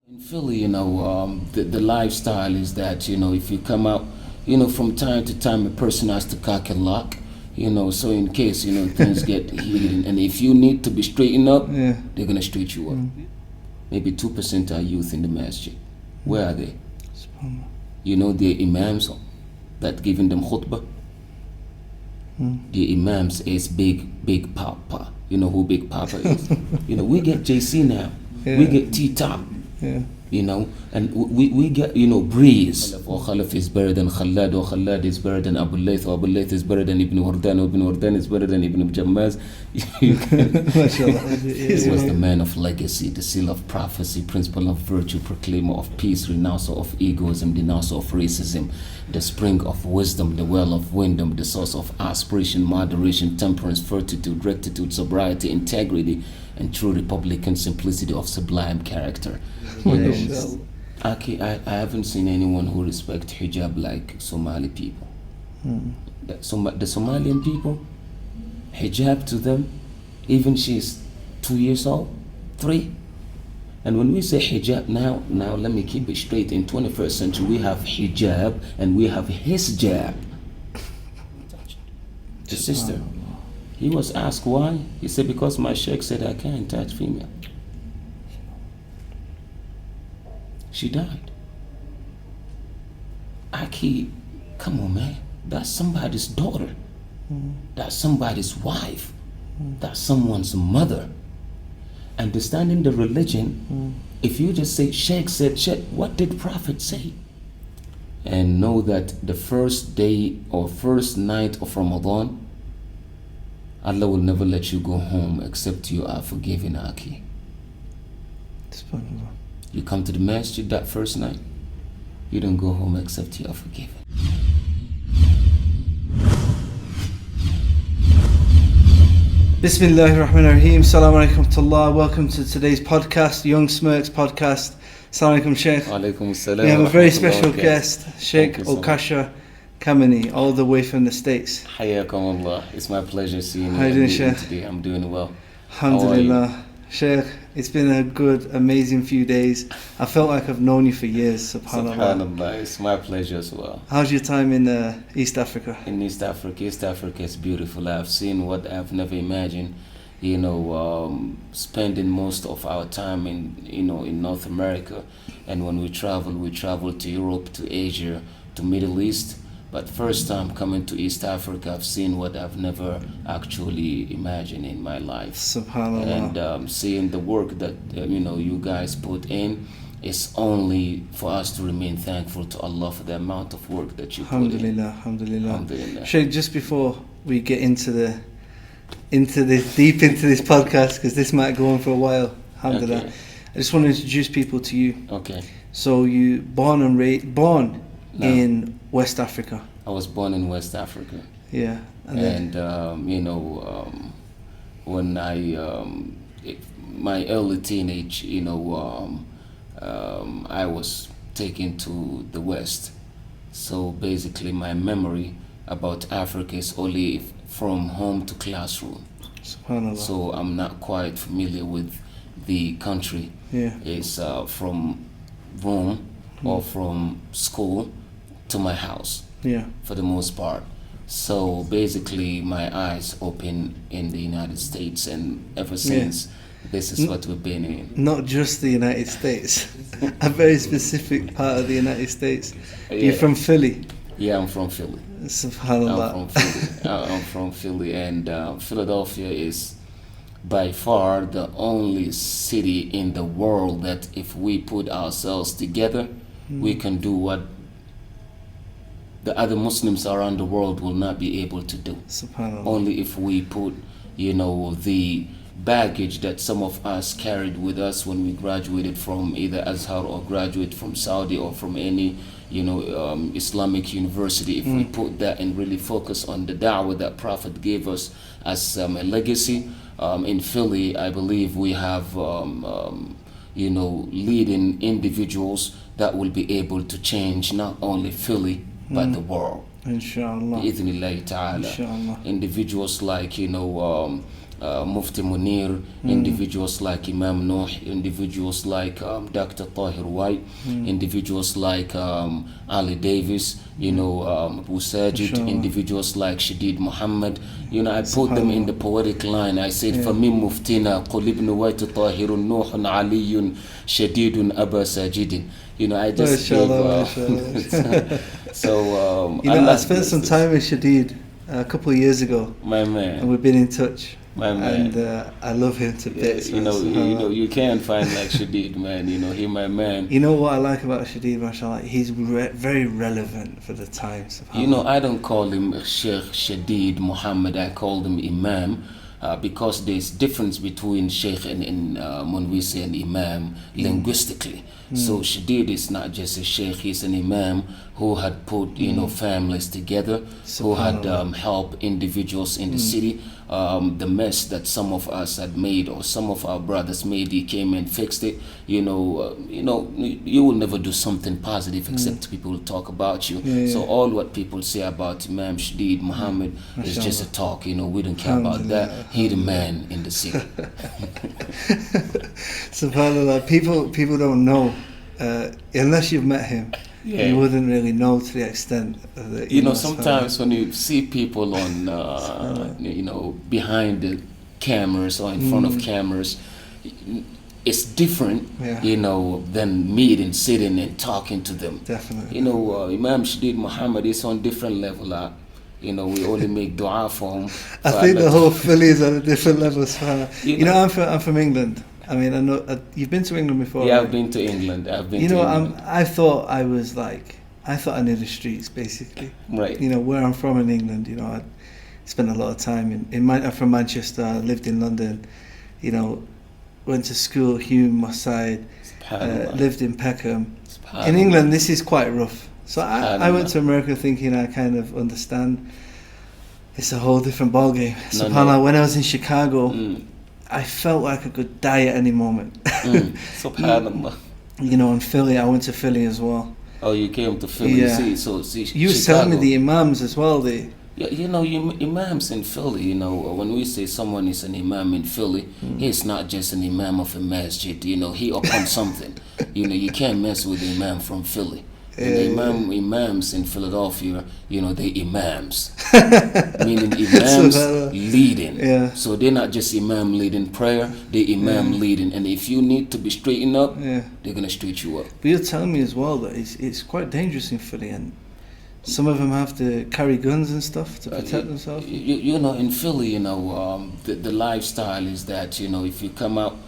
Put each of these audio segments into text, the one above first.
In Philly, the lifestyle is that, if you come out, from time to time, a person has to cock and lock, so in case, things get heated. And if you need to be straightened up, Yeah. they're going to straighten you up. Maybe 2% are youth in the masjid. Where are they? The imams that giving them khutbah. The imams is Big Papa. You know who Big Papa is? We get JC now. Yeah. We get T-Top. Yeah. And we get, Breeze. Or Khalaf is better than Khalad, or Khalad is better than Abu Layth, or Abu Layth is better than Ibn Wardan, or Ibn Wardan is better than Ibn Jammaz. He was the man of legacy, the seal of prophecy, principle of virtue, proclaimer of peace, renouncer of egoism, denouncer of racism, the spring of wisdom, the well of wisdom, the source of aspiration, moderation, temperance, fortitude, rectitude, sobriety, integrity, and true Republican simplicity of sublime character. Aki, I haven't seen anyone who respects hijab like Somali people. The Somalian people, hijab to them, even she's 2 years old, 3. And when we say hijab, now let me keep it straight. In 21st century, we have hijab and we have hisjab. The sister. He was asked why. He said, because my sheikh said I can't touch female. She died. Aki, come on, man. That's somebody's daughter. That's somebody's wife. That's someone's mother. Understanding the religion, if you just say, Sheikh said, Sheikh, what did Prophet say? And know that the first day or first night of Ramadan, Allah will never let you go home except you are forgiven, Aki. You come to the masjid that first night, you don't go home except you are forgiven. Bismillahir Rahmanir Rahim. Assalamu alaikum to Allah. Welcome to today's podcast, Young Smirks podcast. Assalamu alaikum, Sheikh. Alaikum assalam. We have a very special guest, Sheikh Thank you so Okasha Kameny, all the way from the States. Hayyakum Allah. It's my pleasure seeing you. How you doing, Sheikh? Today. I'm doing well. Alhamdulillah. Sheikh, it's been a good, amazing few days. I felt like I've known you for years, subhanAllah. SubhanAllah. It's my pleasure as well. How's your time in East Africa? In East Africa is beautiful. I've seen what I've never imagined. Spending most of our time in North America, and when we travel to Europe, to Asia, to Middle East. But first time coming to East Africa, I've seen what I've never actually imagined in my life. SubhanAllah. And seeing the work that you guys put in, it's only for us to remain thankful to Allah for the amount of work that you put in. Alhamdulillah. Sheikh, just before we get into this podcast, because this might go on for a while, alhamdulillah. Okay. I just want to introduce people to you. Okay. So you born No. in West Africa. I was born in West Africa. Yeah. When my early teenage, I was taken to the West. So basically my memory about Africa is only from home to classroom. SubhanAllah. So I'm not quite familiar with the country. Yeah. It's from home or from school to my house. Yeah. For the most part. So basically my eyes open in the United States, and ever since this is what we've been in. Not just the United States, a very specific part of the United States. Yeah. You're from Philly. Yeah, I'm from Philly. SubhanAllah. I'm from Philly, and Philadelphia is by far the only city in the world that if we put ourselves together, we can do what the other Muslims around the world will not be able to do. SubhanAllah. Only if we put, the baggage that some of us carried with us when we graduated from either Azhar or graduate from Saudi or from any, Islamic university. If we put that and really focus on the da'wah that Prophet gave us as a legacy, in Philly, I believe we have, leading individuals that will be able to change not only Philly, but the world. Inshallah. Bi-idhnillahi ta'ala. Inshallah. Individuals like, Mufti Munir, individuals like Imam Noor, individuals like Dr. Tahir White, individuals like Ali Davis, Abu Sajid, individuals like Shadid Muhammad. I put them in the poetic line. I said, فَمِن مُفْتِنَا قُلْ ابْنُ وَيْتُ طَاهِرٌ نُوحٌ عَلِيٌّ شَدِيدٌ أَبَا سَاجِدٍ. I just gave... So, I spent some time with Shadid a couple of years ago. My man. And we've been in touch. My man. And I love him to bits. You can't find like Shadid, man. He my man. You know what I like about Shadid, mashallah? He's very relevant for the times. I don't call him Sheikh Shadid Muhammad. I call him Imam. Because there's difference between Sheikh and when we say an Imam linguistically. So Shadid is not just a Sheikh, he's an Imam who had put families together, who had helped individuals in the city. The mess that some of us had made or some of our brothers made, he came and fixed it. You will never do something positive except people will talk about you. So all what people say about Imam Shadid Muhammad is just a talk. We don't care about that. He the man in the city. SubhanAllah, people don't know unless you've met him. You wouldn't really know to the extent that sometimes when you see people on behind the cameras or in front of cameras, it's different than meeting, sitting and talking to them. Definitely. Imam Shadid Muhammad is on different level. We only make dua for him. I think the whole Philly is on a different level. I'm from England. I mean, I know you've been to England before. Yeah, right? I've been to England. I thought I knew the streets basically. Right. Where I'm from in England. I spent a lot of time I'm from Manchester. I lived in London. Went to school, Hume, Moss Side. Lived in Peckham. In England, this is quite rough. So I went to America thinking I kind of understand. It's a whole different ballgame. SubhanAllah, when I was in Chicago. I felt like I could die at any moment. SubhanAllah. In Philly, I went to Philly as well. Oh, you came to Philly. Yeah. You were telling me the Imams as well. Imams in Philly, when we say someone is an Imam in Philly, he's not just an Imam of a masjid, he upon something. You can't mess with the Imam from Philly. Imams in Philadelphia, they Imams, meaning Imams leading. Yeah. So they're not just Imam leading prayer, they Imam leading. And if you need to be straightened up, they're gonna straighten you up. But you're telling me as well that it's quite dangerous in Philly, and some of them have to carry guns and stuff to protect themselves. In Philly, the lifestyle is that if you come out,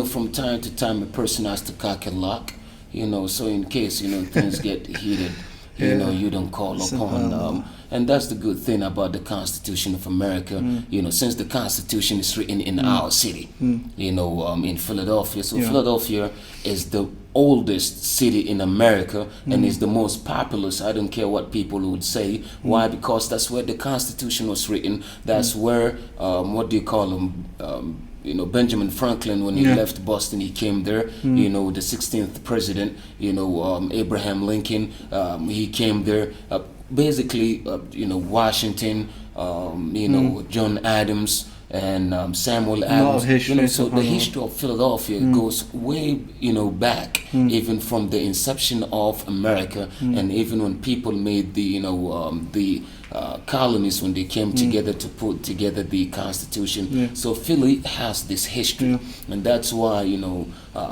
from time to time a person has to cock a lock. So in case, things get heated, you don't call upon. And that's the good thing about the Constitution of America, since the Constitution is written in our city, in Philadelphia. So Philadelphia is the oldest city in America and is the most populous. I don't care what people would say. Why? Because that's where the Constitution was written. That's where, Benjamin Franklin, when he left Boston, he came there. The 16th president, Abraham Lincoln, he came there. Basically, Washington, John Adams, and Samuel Adams. So the history of Philadelphia goes way, back, even from the inception of America, and even when people made the colonies, when they came together to put together the Constitution. So Philly has this history, and that's why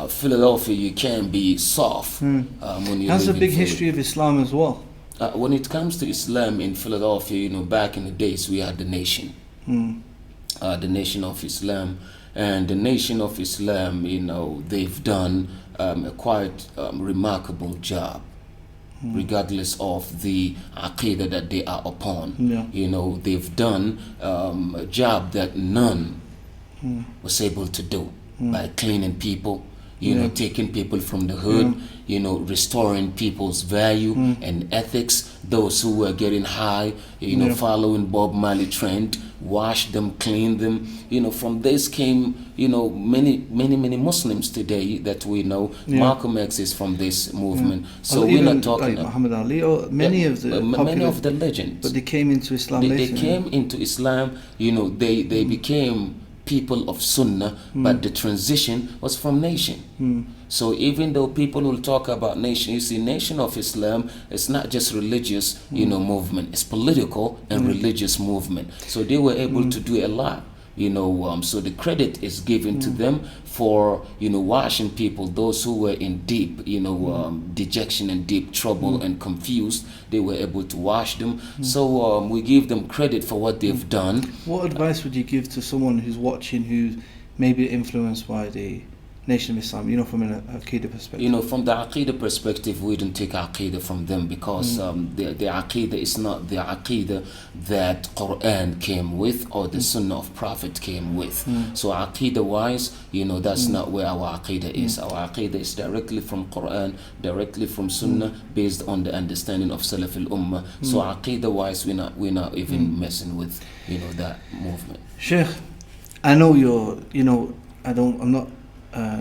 Philadelphia, you can't be soft when you. Has a big Philly. history of Islam as well. When it comes to Islam in Philadelphia, back in the days we had the nation. The Nation of Islam, and the Nation of Islam, they've done a quite remarkable job, regardless of the aqidah that they are upon. They've done a job that none was able to do by cleaning people, taking people from the hood, restoring people's value and ethics. Those who were getting high, following Bob Marley trend, wash them, clean them. From this came, many Muslims today that we know. Malcolm X is from this movement. So we're not talking like Muhammad Ali or many of the legends. But they came into Islam They later. came into Islam. They became people of Sunnah, but the transition was from nation. So even though people will talk about nation, you see, nation of Islam, it's not just religious, movement. It's political and religious movement. So they were able to do a lot. So the credit is given to them for, washing people, those who were in deep, dejection and deep trouble and confused. They were able to wash them. So we give them credit for what they've done. What advice would you give to someone who's watching, who's maybe influenced by the Nation of Islam, from an Aqidah perspective? From the Aqidah perspective, we don't take Aqidah from them because the Aqidah is not the Aqidah that Quran came with or the Sunnah of Prophet came with. So Aqidah wise, that's not where our Aqidah is. Our Aqidah is directly from Quran, directly from Sunnah, based on the understanding of Salaf al-Ummah. So Aqidah wise, we're not even messing with, that movement. Sheikh, I know I'm not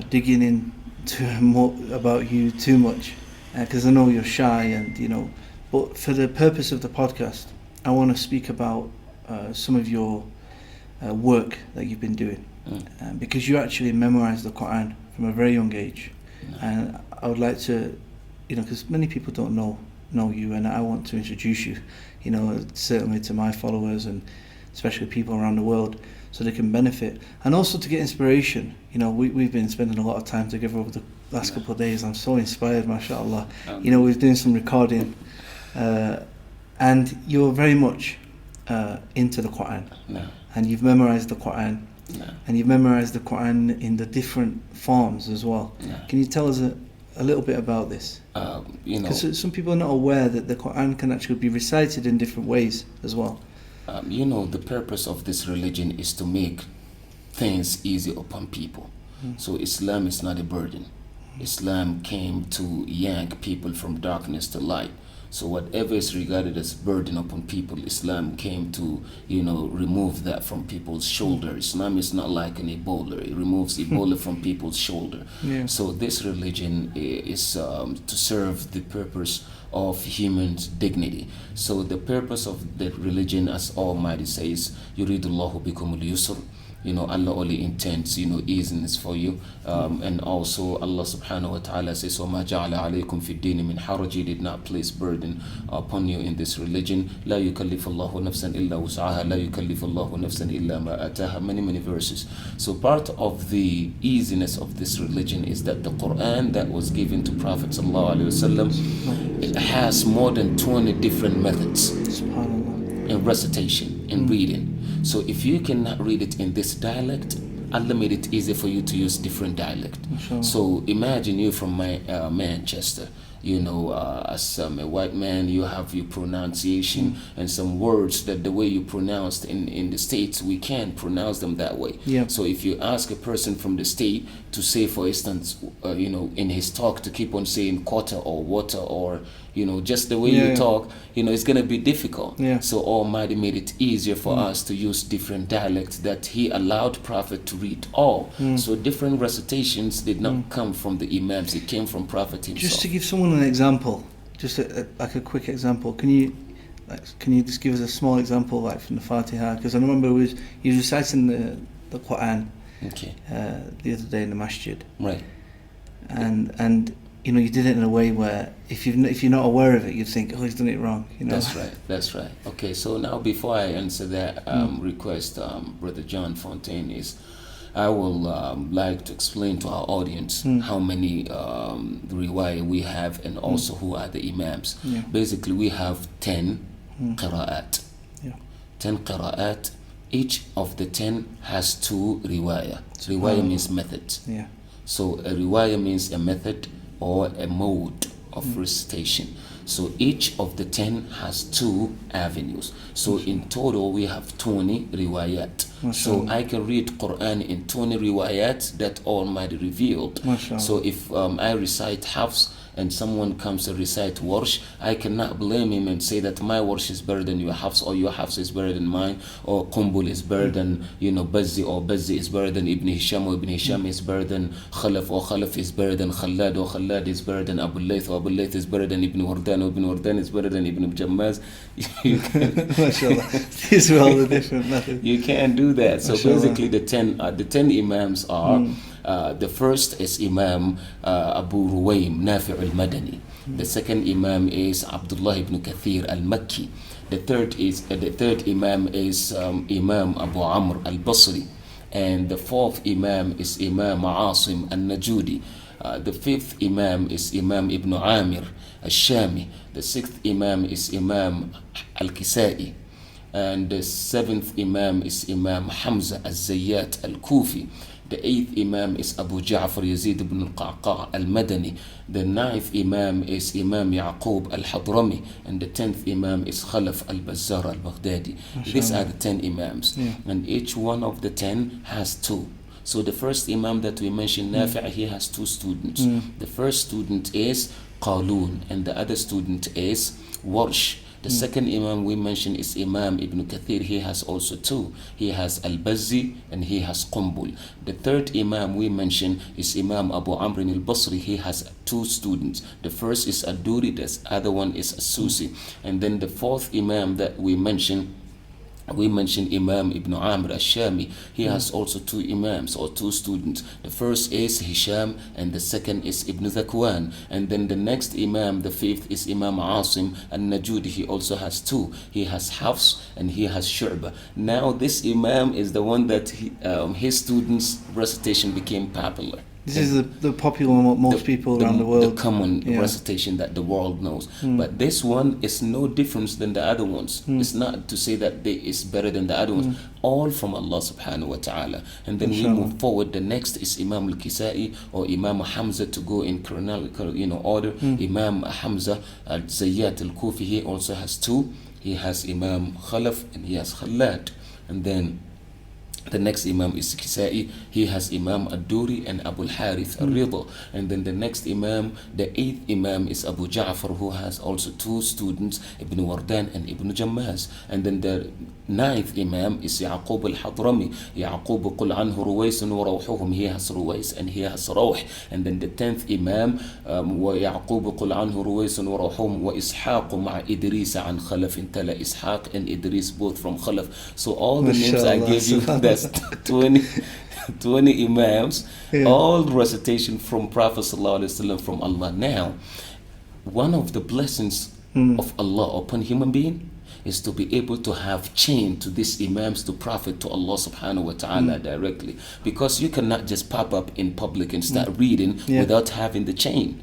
digging into more about you too much because I know you're shy and but for the purpose of the podcast I want to speak about some of your work that you've been doing because you actually memorized the Quran from a very young age and I would like to because many people don't know you and I want to introduce you certainly to my followers and especially people around the world so they can benefit and also to get inspiration. We've been spending a lot of time together over the last couple of days. I'm so inspired, mashallah. We're doing some recording and you're very much into the Quran and you've memorized the Quran and you've memorized the Quran in the different forms as well. Can you tell us a little bit about this? Because some people are not aware that the Quran can actually be recited in different ways as well. The purpose of this religion is to make things easy upon people. So Islam is not a burden. Islam came to yank people from darkness to light. So whatever is regarded as burden upon people, Islam came to, remove that from people's shoulder. Islam is not like an Ebola. It removes Ebola from people's shoulder. So this religion is to serve the purpose of human's dignity. So the purpose of the religion, as Almighty says, yuridullahu bikumul yusr. Allah only intends, easiness for you. And also Allah subhanahu wa ta'ala says, وَمَا جَعَلَ عَلَيْكُمْ فِي الدِّينِ مِنْ حَرَجٍ. He did not place burden upon you in this religion. لَا يُكَلِّفُ اللَّهُ نَفْسًا إِلَّا وُسْعَهَا لَا يُكَلِّفُ اللَّهُ نَفْسًا إِلَّا مَا أَتَاهَا. Many verses. So part of the easiness of this religion is that the Quran that was given to Prophet sallallahu alaihi wasallam, it has more than 20 different methods in recitation, in reading. So if you cannot read it in this dialect, Allah made it easy for you to use different dialect. So imagine you from Manchester. As a white man, you have your pronunciation and some words that the way you pronounced in the States, we can't pronounce them that way. So if you ask a person from the state to say, for instance, in his talk to keep on saying quarter or water or, just the way you talk, it's going to be difficult. So Almighty made it easier for us to use different dialects that He allowed Prophet to read all. So different recitations did not come from the Imams, it came from Prophet himself. Just to give someone an example, just like a quick example, can you just give us a small example like from the Fatiha? Because I remember you reciting the Quran the other day in the masjid. Right. And you did it in a way where if you're not aware of it, you'd think, oh, he's done it wrong. That's right. Okay, so now before I answer that request, Brother John Fontain, is I will like to explain to our audience how many riwayah we have and also who are the Imams. Basically, we have 10 Qira'at. 10 Qira'at. Each of the 10 has 2 riwayah. Riwayah means methods. So a riwayah means a method or a mode of recitation. So each of the 10 has 2 avenues. So in total we have 20 riwayat. So I can read Quran in 20 riwayat that Almighty revealed. So if I recite Hafs and someone comes to recite Warsh, I cannot blame him and say that my Warsh is better than your Hafs, or your Hafs is better than mine, or Qumbul is better than Bazzi, or Bazzi is better than Ibn Hisham, or Ibn Hisham is better than Khalaf, or Khalaf is better than Khalad, or Khalad is better than Abu Layth, or Abu Layth is better than Ibn Wardan, know Ibn Wardan is better than Ibn Jammaz. You can, MashaAllah. These are all the different methods. You can't do that. So MashaAllah. basically, the 10 Imams are the first is Imam Abu Ruwaym Nafi' al-Madani. The second Imam is Abdullah ibn Kathir al-Makki. The third Imam is Imam Abu Amr al-Basri. And the fourth Imam is Imam Asim al-Najudi. The fifth Imam is Imam Ibn Amir al-Shami. The sixth Imam is Imam al-Kisai. And the seventh Imam is Imam Hamza al-Zayyat al-Kufi. The eighth Imam is Abu Ja'far Yazid ibn al-Qa'qa' al-Madani. The ninth Imam is Imam Yaqub al-Hadrami. And the 10th Imam is Khalaf al-Bazzar al-Baghdadi. These are the 10 Imams. Yeah. And each one of the 10 has two. So the first Imam that we mentioned, Nafi', he has two students. The first student is Qalun and the other student is Warsh. The second Imam we mentioned is Imam Ibn Kathir. He has also two. He has Al-Bazzi and he has Qumbul. The third Imam we mentioned is Imam Abu Amr al-Basri. He has two students. The first is Ad-Duri, the other one is As-Susi. And then the fourth Imam that we mentioned Imam Ibn Amr al-Shami. He has also two Imams or two students. The first is Hisham and the second is Ibn Zakwan. And then the next Imam, the fifth, is Imam Asim al-Najudi. He also has two. He has Hafs and he has Shu'bah. Now this Imam is the one that his students' recitation became popular. This is the popular one most people around the world. The common recitation that the world knows. But this one is no different than the other ones. It's not to say that it's better than the other ones. All from Allah subhanahu wa ta'ala. And then we move forward. The next is Imam al-Kisai or Imam Hamza to go in chronological order. Imam Hamza al-Zayyat al-Kufi, he also has two. He has Imam Khalaf and he has Khalad. And then the next Imam is Kisai. He has Imam Ad-Duri and Abu al-Harith al-Ridha. And then the next Imam, the eighth Imam, is Abu Ja'far, who has also two students, Ibn Wardan and Ibn Jammaz. And then the ninth Imam is Yaqub al-Hadrami. Yaqub qul anhu Ruwaysun wa Rawhuhum. He has Ruways and he has Rawh. And then the 10th Imam, wa Yaqub qul anhu Ruwaysun wa Rawhuhum wa Ishaq ma Idris an Khalaf. Tala Ishaq and Idris, both from Khalaf. So all the names I gave you, that's 20 Imams, all recitation from Prophet ﷺ from Allah. Now, one of the blessings of Allah upon human being is to be able to have chain to these Imams, to Prophet, to Allah subhanahu wa ta'ala directly. Because you cannot just pop up in public and start reading without having the chain.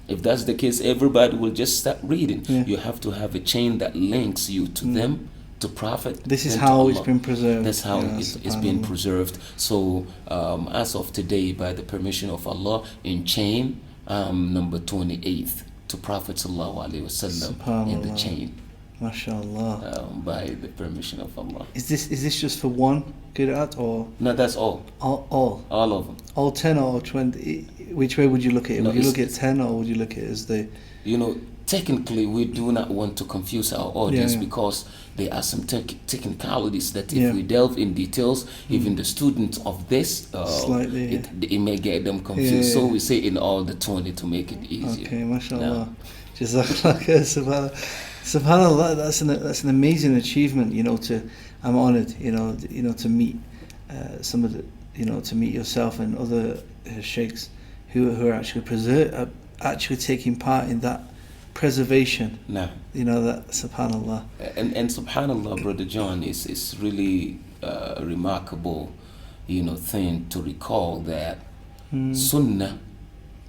If that's the case, everybody will just start reading. You have to have a chain that links you to them, to Prophet. This is how it's been preserved. That's how it's been preserved. So as of today, by the permission of Allah, in chain number 28th to Prophet sallallahu alaihi wasallam in the chain. MashaAllah. By the permission of Allah. Is this just for one Qira'at or? No, that's all. All of them. All 10 or 20? Which way would you look at it? Would you look at 10 or would you look at it as the? Technically, we do not want to confuse our audience because there are some technicalities that if we delve in details, even the students of this, it may get them confused. So we say in all the 20 to make it easier. Okay, mashallah. Jazakallah. Subhanallah, that's an amazing achievement. I'm honoured. To meet some of the, to meet yourself and other sheikhs who are actually taking part in that preservation. Nah. That subhanallah. And subhanallah, Brother John, is really a remarkable, thing to recall that Sunnah,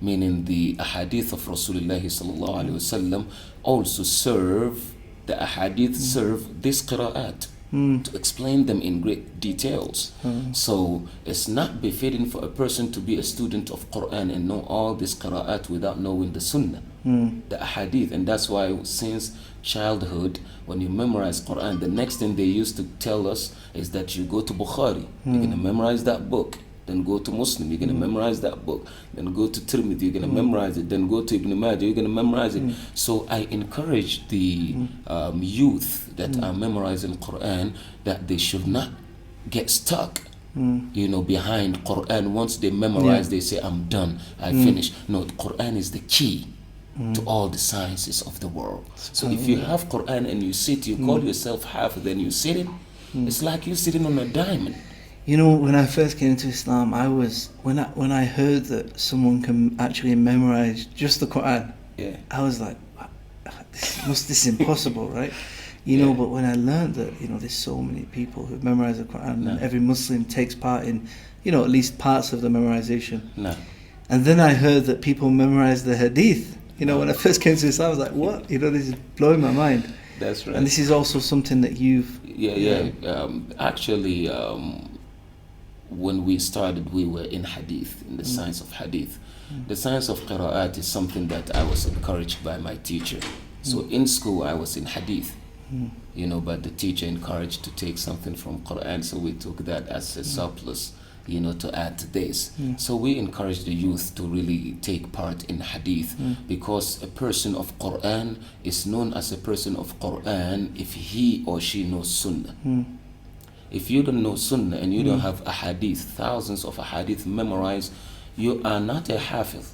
meaning the ahadith of Rasulullah sallallahu alaihi wasallam, also serve this Qira'at to explain them in great details. So it's not befitting for a person to be a student of Quran and know all this Qira'at without knowing the Sunnah, the ahadith. And that's why since childhood, when you memorize Quran, the next thing they used to tell us is that you go to Bukhari, you're going to memorize that book. Then go to Muslim, you're going to memorize that book. Then go to Tirmidhi, you're going to memorize it. Then go to Ibn Majah, you're going to memorize it. So I encourage the youth that are memorizing Quran that they should not get stuck, behind Quran. Once they memorize, they say, I'm done, I finished. No, Quran is the key. to all the sciences of the world. So if you have Quran and you sit, you call yourself Hafiz, then you sit it, it's like you're sitting on a diamond. You know, when I first came into Islam, when I heard that someone can actually memorize just the Quran, I was like, this is impossible, right? You know, but when I learned that, you know, there's so many people who memorize the Quran, and every Muslim takes part in, you know, at least parts of the memorization. And then I heard that people memorize the Hadith. You know, when I first came to Islam, I was like, what? You know, this is blowing my mind. That's right. And this is also something that you've... Actually, when we started, we were in Hadith, in the science of Hadith. The science of Qira'at is something that I was encouraged by my teacher. So in school, I was in Hadith. You know, but the teacher encouraged to take something from Quran, so we took that as a surplus, you know, to add to this. So we encourage the youth to really take part in Hadith, because a person of Quran is known as a person of Quran if he or she knows Sunnah. If you don't know Sunnah and you don't have a Hadith, thousands of Hadith memorized, you are not a Hafiz.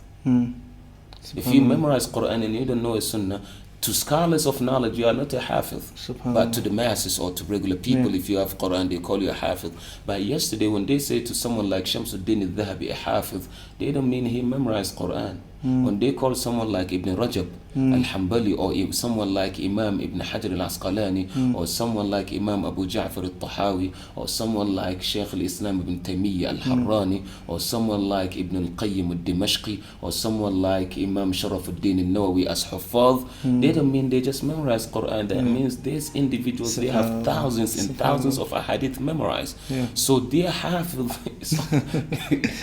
If you memorize Quran and you don't know a Sunnah, to scholars of knowledge, you are not a Hafiz. But to the masses or to regular people, if you have Quran, they call you a Hafiz. But yesterday, when they say to someone like Shamsuddin al-Dhahabi a Hafiz, they don't mean he memorized Quran. When they call someone like Ibn Rajab al-Hanbali, or someone like Imam Ibn Hajar al-Asqalani, or someone like Imam Abu Ja'far al-Tahawi, or someone like Sheikh al-Islam Ibn Taymiyyah al-Harrani, or someone like Ibn al-Qayyim al-Dimashqi, or someone like Imam Sharafuddin al-Nawawi as Huffaz, they don't mean they just memorize Quran. That means these individuals, they have thousands and thousands of ahadith memorized. So their Hafiz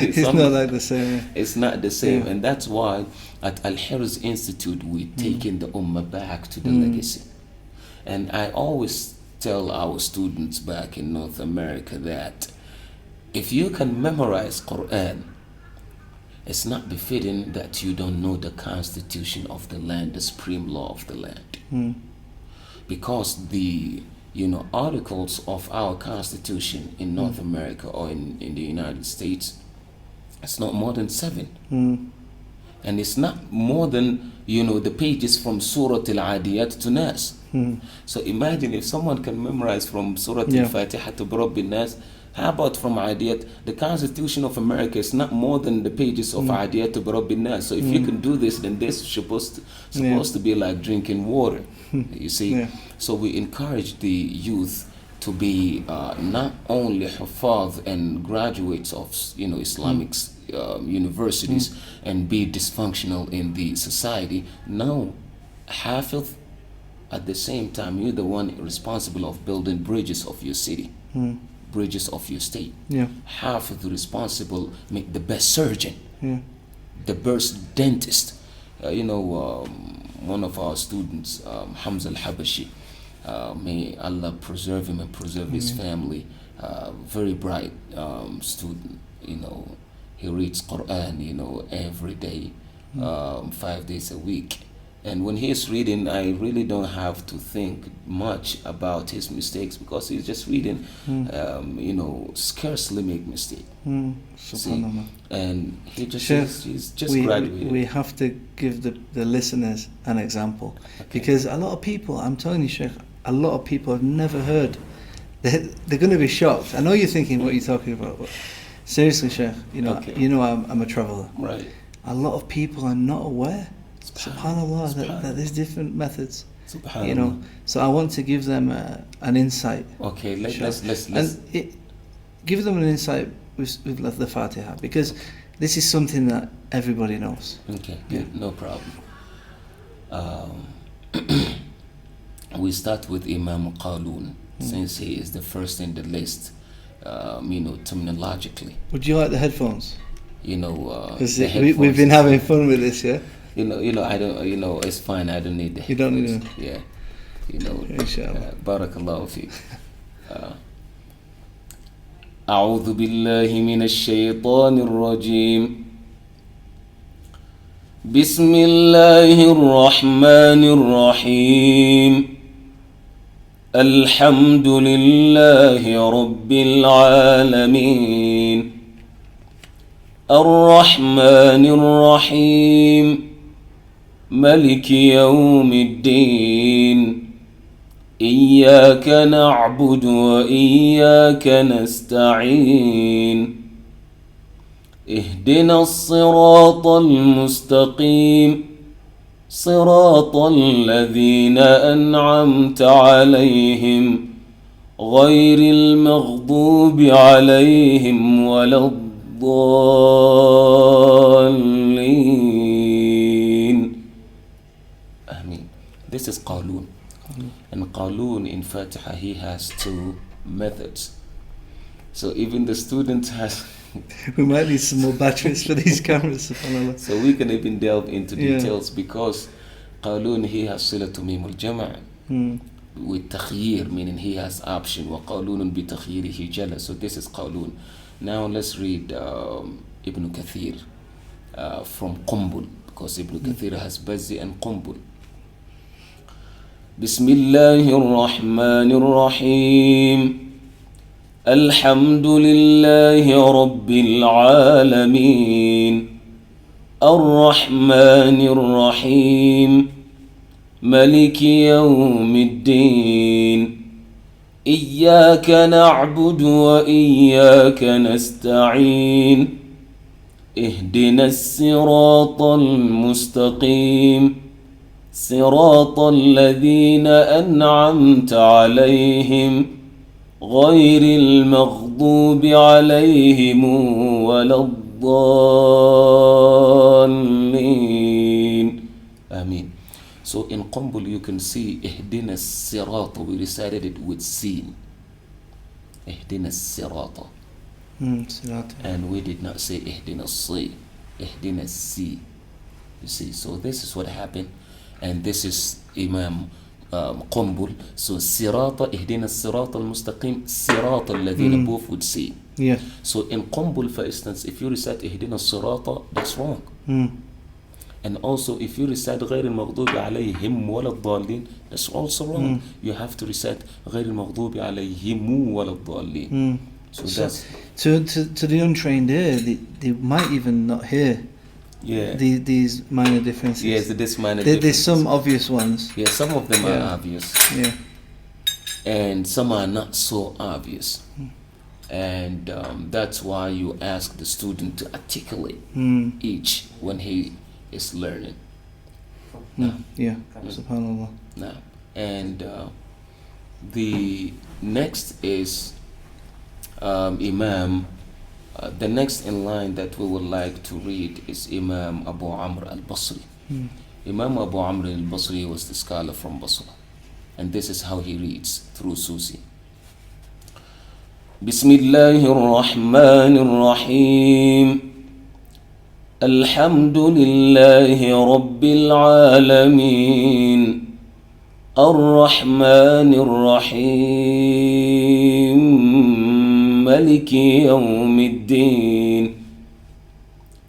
it's not like the same. It's not the same, and that's why at Al-Hirz Institute we're taking the Ummah back to the legacy. And I always tell our students back in North America that if you can memorize Quran, it's not befitting that you don't know the constitution of the land, the supreme law of the land. Because the articles of our constitution in North America or in the United States, it's not more than 7. And it's not more than, the pages from Surah Al-Adiyat to Nas. So imagine if someone can memorize from Surah Al-Fatiha to Rabb Nas, how about from Adiyat? The Constitution of America is not more than the pages of Adiyat to Rabb Nas. So if you can do this, then this is supposed to be like drinking water. You see? So we encourage the youth to be not only Huffaz and graduates of Islamic universities and be dysfunctional in the society. No, Hafiz, at the same time, you're the one responsible of building bridges of your city, bridges of your state. Hafiz responsible, make the best surgeon, the best dentist. One of our students, Hamza al-Habashi, may Allah preserve him and preserve his family, very bright student, he reads Quran, every day, 5 days a week. And when he's reading, I really don't have to think much about his mistakes, because he's just reading, scarcely make mistake. See? And he's just graduated. We have to give the listeners an example, because a lot of people, I'm telling you, Sheikh, a lot of people have never heard. They're going to be shocked. I know you're thinking what you're talking about, but seriously, Sheikh, I'm a traveller. Right. A lot of people are not aware, subhanallah, that there's different methods. Subhanallah. So I want to give them an insight. Okay, let's give them an insight with the Fatiha, because this is something that everybody knows. Okay, good, no problem. We start with Imam Qalun, since he is the first in the list, terminologically. Would you like the headphones? Because we've been having fun with this, yeah? I don't, it's fine, I don't need the headphones. You don't need them? Yeah. Inshallah. Barakallahu feek. أعوذ بالله من الشيطان الرجيم بسم الله الرحمن الرحيم الحمد لله رب العالمين الرحمن الرحيم ملك يوم الدين إياك نعبد وإياك نستعين اهدنا الصراط المستقيم صراط الذين أنعمت عليهم غير المغضوب عليهم ولا الضالين. Ameen. This is Qalun. And Qalun in Fatiha, he has two methods. So even the student has... We might need some more batteries for these cameras, subhanAllah. So we can even delve into details because Qalun, he has Silatu Mimul Jama' with Takhyir, meaning he has option. Wa Qalunun bi Takhyirihi Jala. So this is Qalun. Now let's read Ibn Kathir from Qumbul, because Ibn Kathir has Bazzi and Qumbul. بسم الله الرحمن الرحيم الحمد لله رب العالمين الرحمن الرحيم ملك يوم الدين إياك نعبد وإياك نستعين اهدنا الصراط المستقيم صراط الذين أنعمت عليهم غير المغضوب عليهم ولا الضالين. Ameen. So in Qumbul you can see اهدنا الصراط, we recited it with sin. اهدنا الصراط. And we did not say اهدنا الصي, اهدنا السي. You see, so this is what happened. And this is Imam Qumbul. So Sirata, Ihdina Sirata al-Mustaqim, Sirata alladhina, both would say. Yeah. So in Qumbul, for instance, if you recite Ihdina Sirata, that's wrong. And also if you recite غير المغضوب عليهم ولا الضالين, that's also wrong. You have to recite غير المغضوب عليهم ولا الضالين. So that's... To the untrained ear, they might even not hear these minor differences. Yes, this minor differences. There's some obvious ones. Yeah, some of them are obvious. Yeah. And some are not so obvious. And that's why you ask the student to articulate each when he is learning. Yeah, subhanAllah. Now, and the next is Imam. The next in line that we would like to read is Imam Abu Amr al-Basri. Imam Abu Amr al-Basri was the scholar from Basra. And this is how he reads through Susi. Bismillahir Rahmanir Rahim. Alhamdulillahi Rabbil Alameen. Ar-Rahmanir Rahim. ملك يوم الدين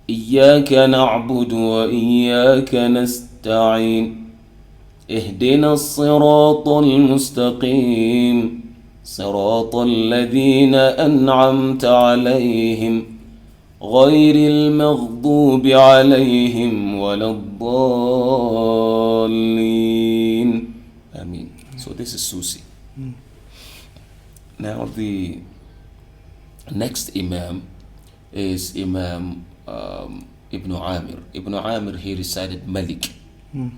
إياك نعبد وإياك نستعين اهدنا الصراط المستقيم صراط الذين أنعمت عليهم غير المغضوب عليهم ولا الضالين. Ameen. So this is Susi. Now the next Imam is Imam Ibn Amir. Ibn Amir, he recited Malik,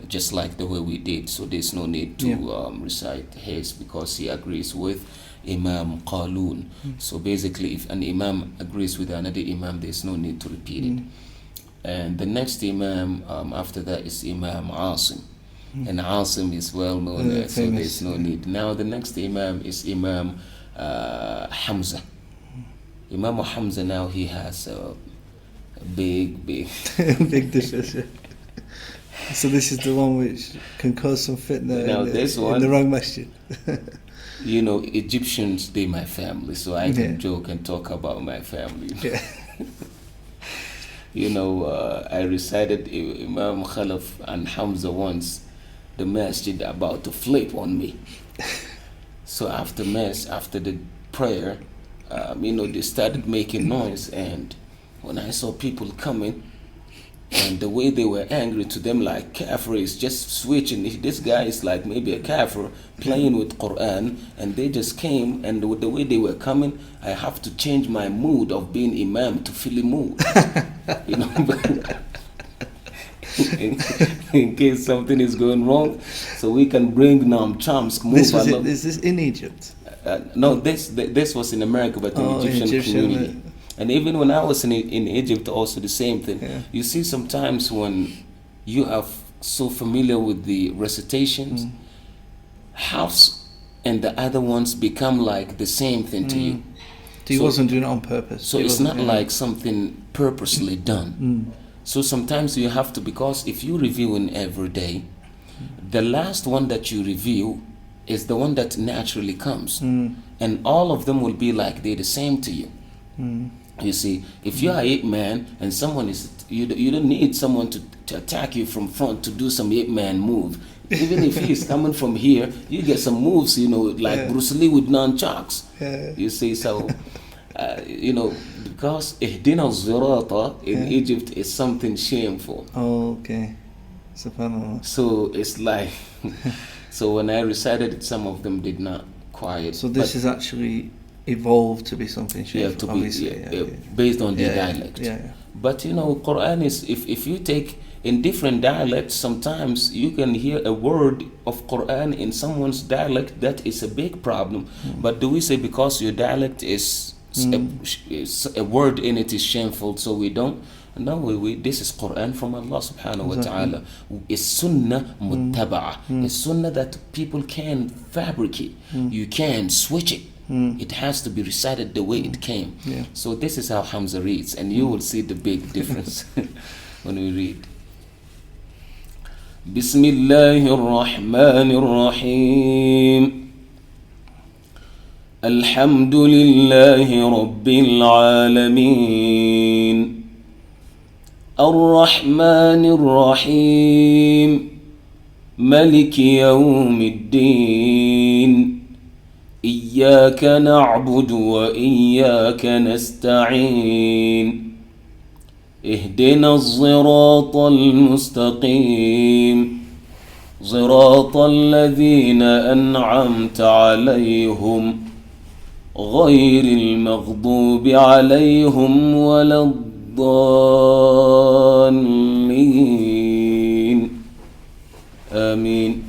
just like the way we did. So there's no need to recite his because he agrees with Imam Qalun. So basically, if an Imam agrees with another Imam, there's no need to repeat it. And the next Imam after that is Imam Asim. And Asim is well known, so there's no need. Now the next Imam is Imam Hamza. Imam Hamza now, he has a big big difference. So this is the one which can cause some fitna in the wrong masjid. You know, Egyptians, they my family, so I can joke and talk about my family. Yeah. You know, I recited Imam Khalaf and Hamza once, the masjid about to flip on me. So after the prayer, you know, they started making noise, and when I saw people coming, And the way they were angry to them, like kafir is just switching. This guy is like maybe a kafir playing with Quran, and they just came, and with the way they were coming, I have to change my mood of being imam to Philly mood. You know, in case something is going wrong, so we can bring Chamsk move. Is this in Egypt? No, this was in America, but in Egyptian community. And even when I was in Egypt, also the same thing. Yeah. You see, sometimes when you are so familiar with the recitations, Hafs and the other ones become like the same thing to you. He wasn't doing it on purpose. So it's not like something purposely done. So sometimes you have to, because if you reviewing every day, the last one that you review is the one that naturally comes. And all of them will be like they're the same to you. You see, if you are a man and someone is, you don't need someone to attack you from front to do some 8-man move. Even if he is coming from here, you get some moves, you know, like Bruce Lee with nunchucks. You see, so, you know, because ihdina zirata in Egypt is something shameful. Oh, okay. Subhanallah. So it's like, so when I recited it, some of them did not quiet. So this is actually evolved to be something shameful, based on the dialect. But you know, Quran is, if you take in different dialects, sometimes you can hear a word of Quran in someone's dialect that is a big problem. But do we say because your dialect is a word in it is shameful, so we don't? No, this is Quran from Allah subhanahu wa ta'ala. It's Sunnah muttaba'a. It's Sunnah that people can fabricate. You can switch it. It has to be recited the way it came. So this is how Hamza reads, and you will see the big difference when we read. Bismillahir Rahmanir Rahim. Alhamdulillahi Rabbil Alameen. Ar-Rahmanir Rahim. Maliki Yawmiddin. إياك نعبد وإياك نستعين اهدنا الصراط المستقيم صراط الذين أنعمت عليهم غير المغضوب عليهم ولا الضالين آمين.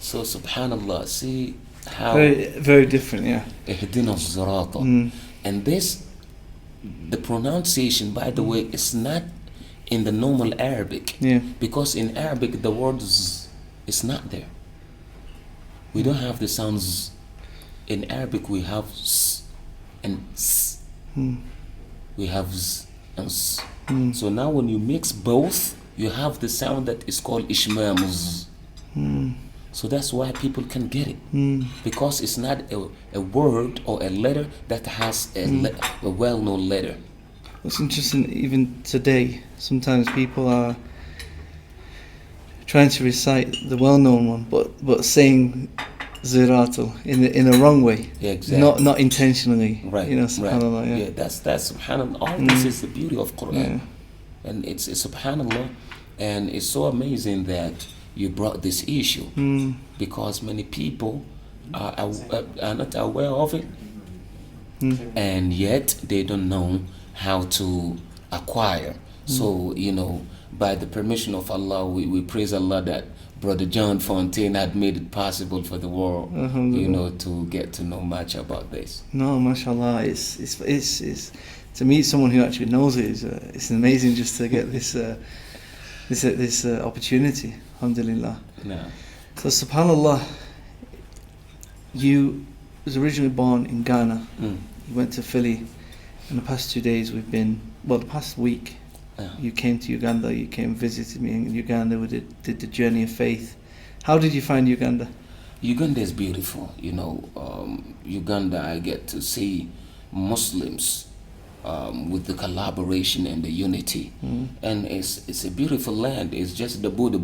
So subhanallah, see how very different, اهدنا الصراط. And this, the pronunciation, by the way, is not in the normal Arabic, because in Arabic the word z is not there. We don't have the sounds. In Arabic we have s and s. We have z and s. So now when you mix both, you have the sound that is called ishmam z. So that's why people can get it, because it's not a word or a letter that has a well-known letter. It's interesting, even today, sometimes people are trying to recite the well-known one, but saying ziratul in a wrong way, not intentionally. Right. You know, subhanallah. That's subhanallah. All this is the beauty of Quran, and it's subhanallah, and it's so amazing that you brought this issue, because many people are not aware of it, and yet they don't know how to acquire. So, you know, by the permission of Allah, we praise Allah that Brother John Fontain had made it possible for the world, you know, to get to know much about this. No, mashallah, it's to meet someone who actually knows it. It's amazing just to get this opportunity. Alhamdulillah. No. So subhanallah, you was originally born in Ghana. You went to Philly. In the past 2 days the past week, you came to Uganda. You came visited me in Uganda. We did the journey of faith. How did you find Uganda? Uganda is beautiful. You know, Uganda, I get to see Muslims with the collaboration and the unity, and it's a beautiful land. It's just the Buddha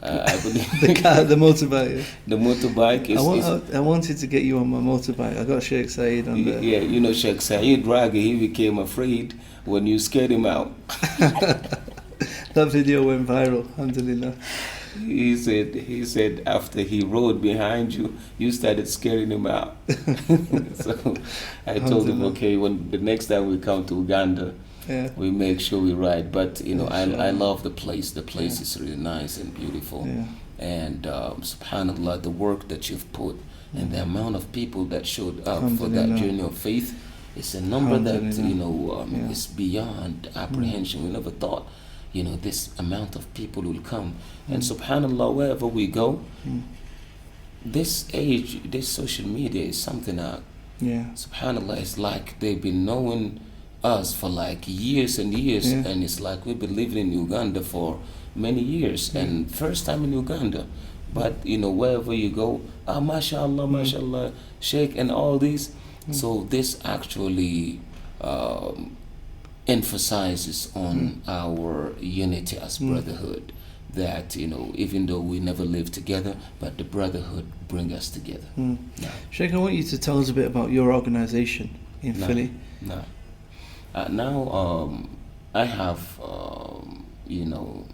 I believe the motorbike. the motorbike is. I wanted to get you on my motorbike. I got Sheikh Saeed on there. Yeah, you know, Sheikh Saeed Raghi, he became afraid when you scared him out. That video went viral, alhamdulillah. He said after he rode behind you, you started scaring him out. So I told him, okay, when the next time we come to Uganda, we make sure we ride. But you know, I love the place. The place is really nice and beautiful. Yeah. And subhanallah, the work that you've put and the amount of people that showed up for that journey of faith, it's a number that is beyond apprehension. We never thought, you know, this amount of people will come. And subhanallah, wherever we go, this age, this social media is something that, subhanallah, it's like they've been knowing us for like years and years, and it's like we've been living in Uganda for many years, and first time in Uganda. But, you know, wherever you go, mashallah, mashallah, Sheikh, and all these. So this actually emphasizes on our unity as brotherhood, that, you know, even though we never live together, but the brotherhood bring us together. Sheikh, I want you to tell us a bit about your organization in Philly. Now I have you know,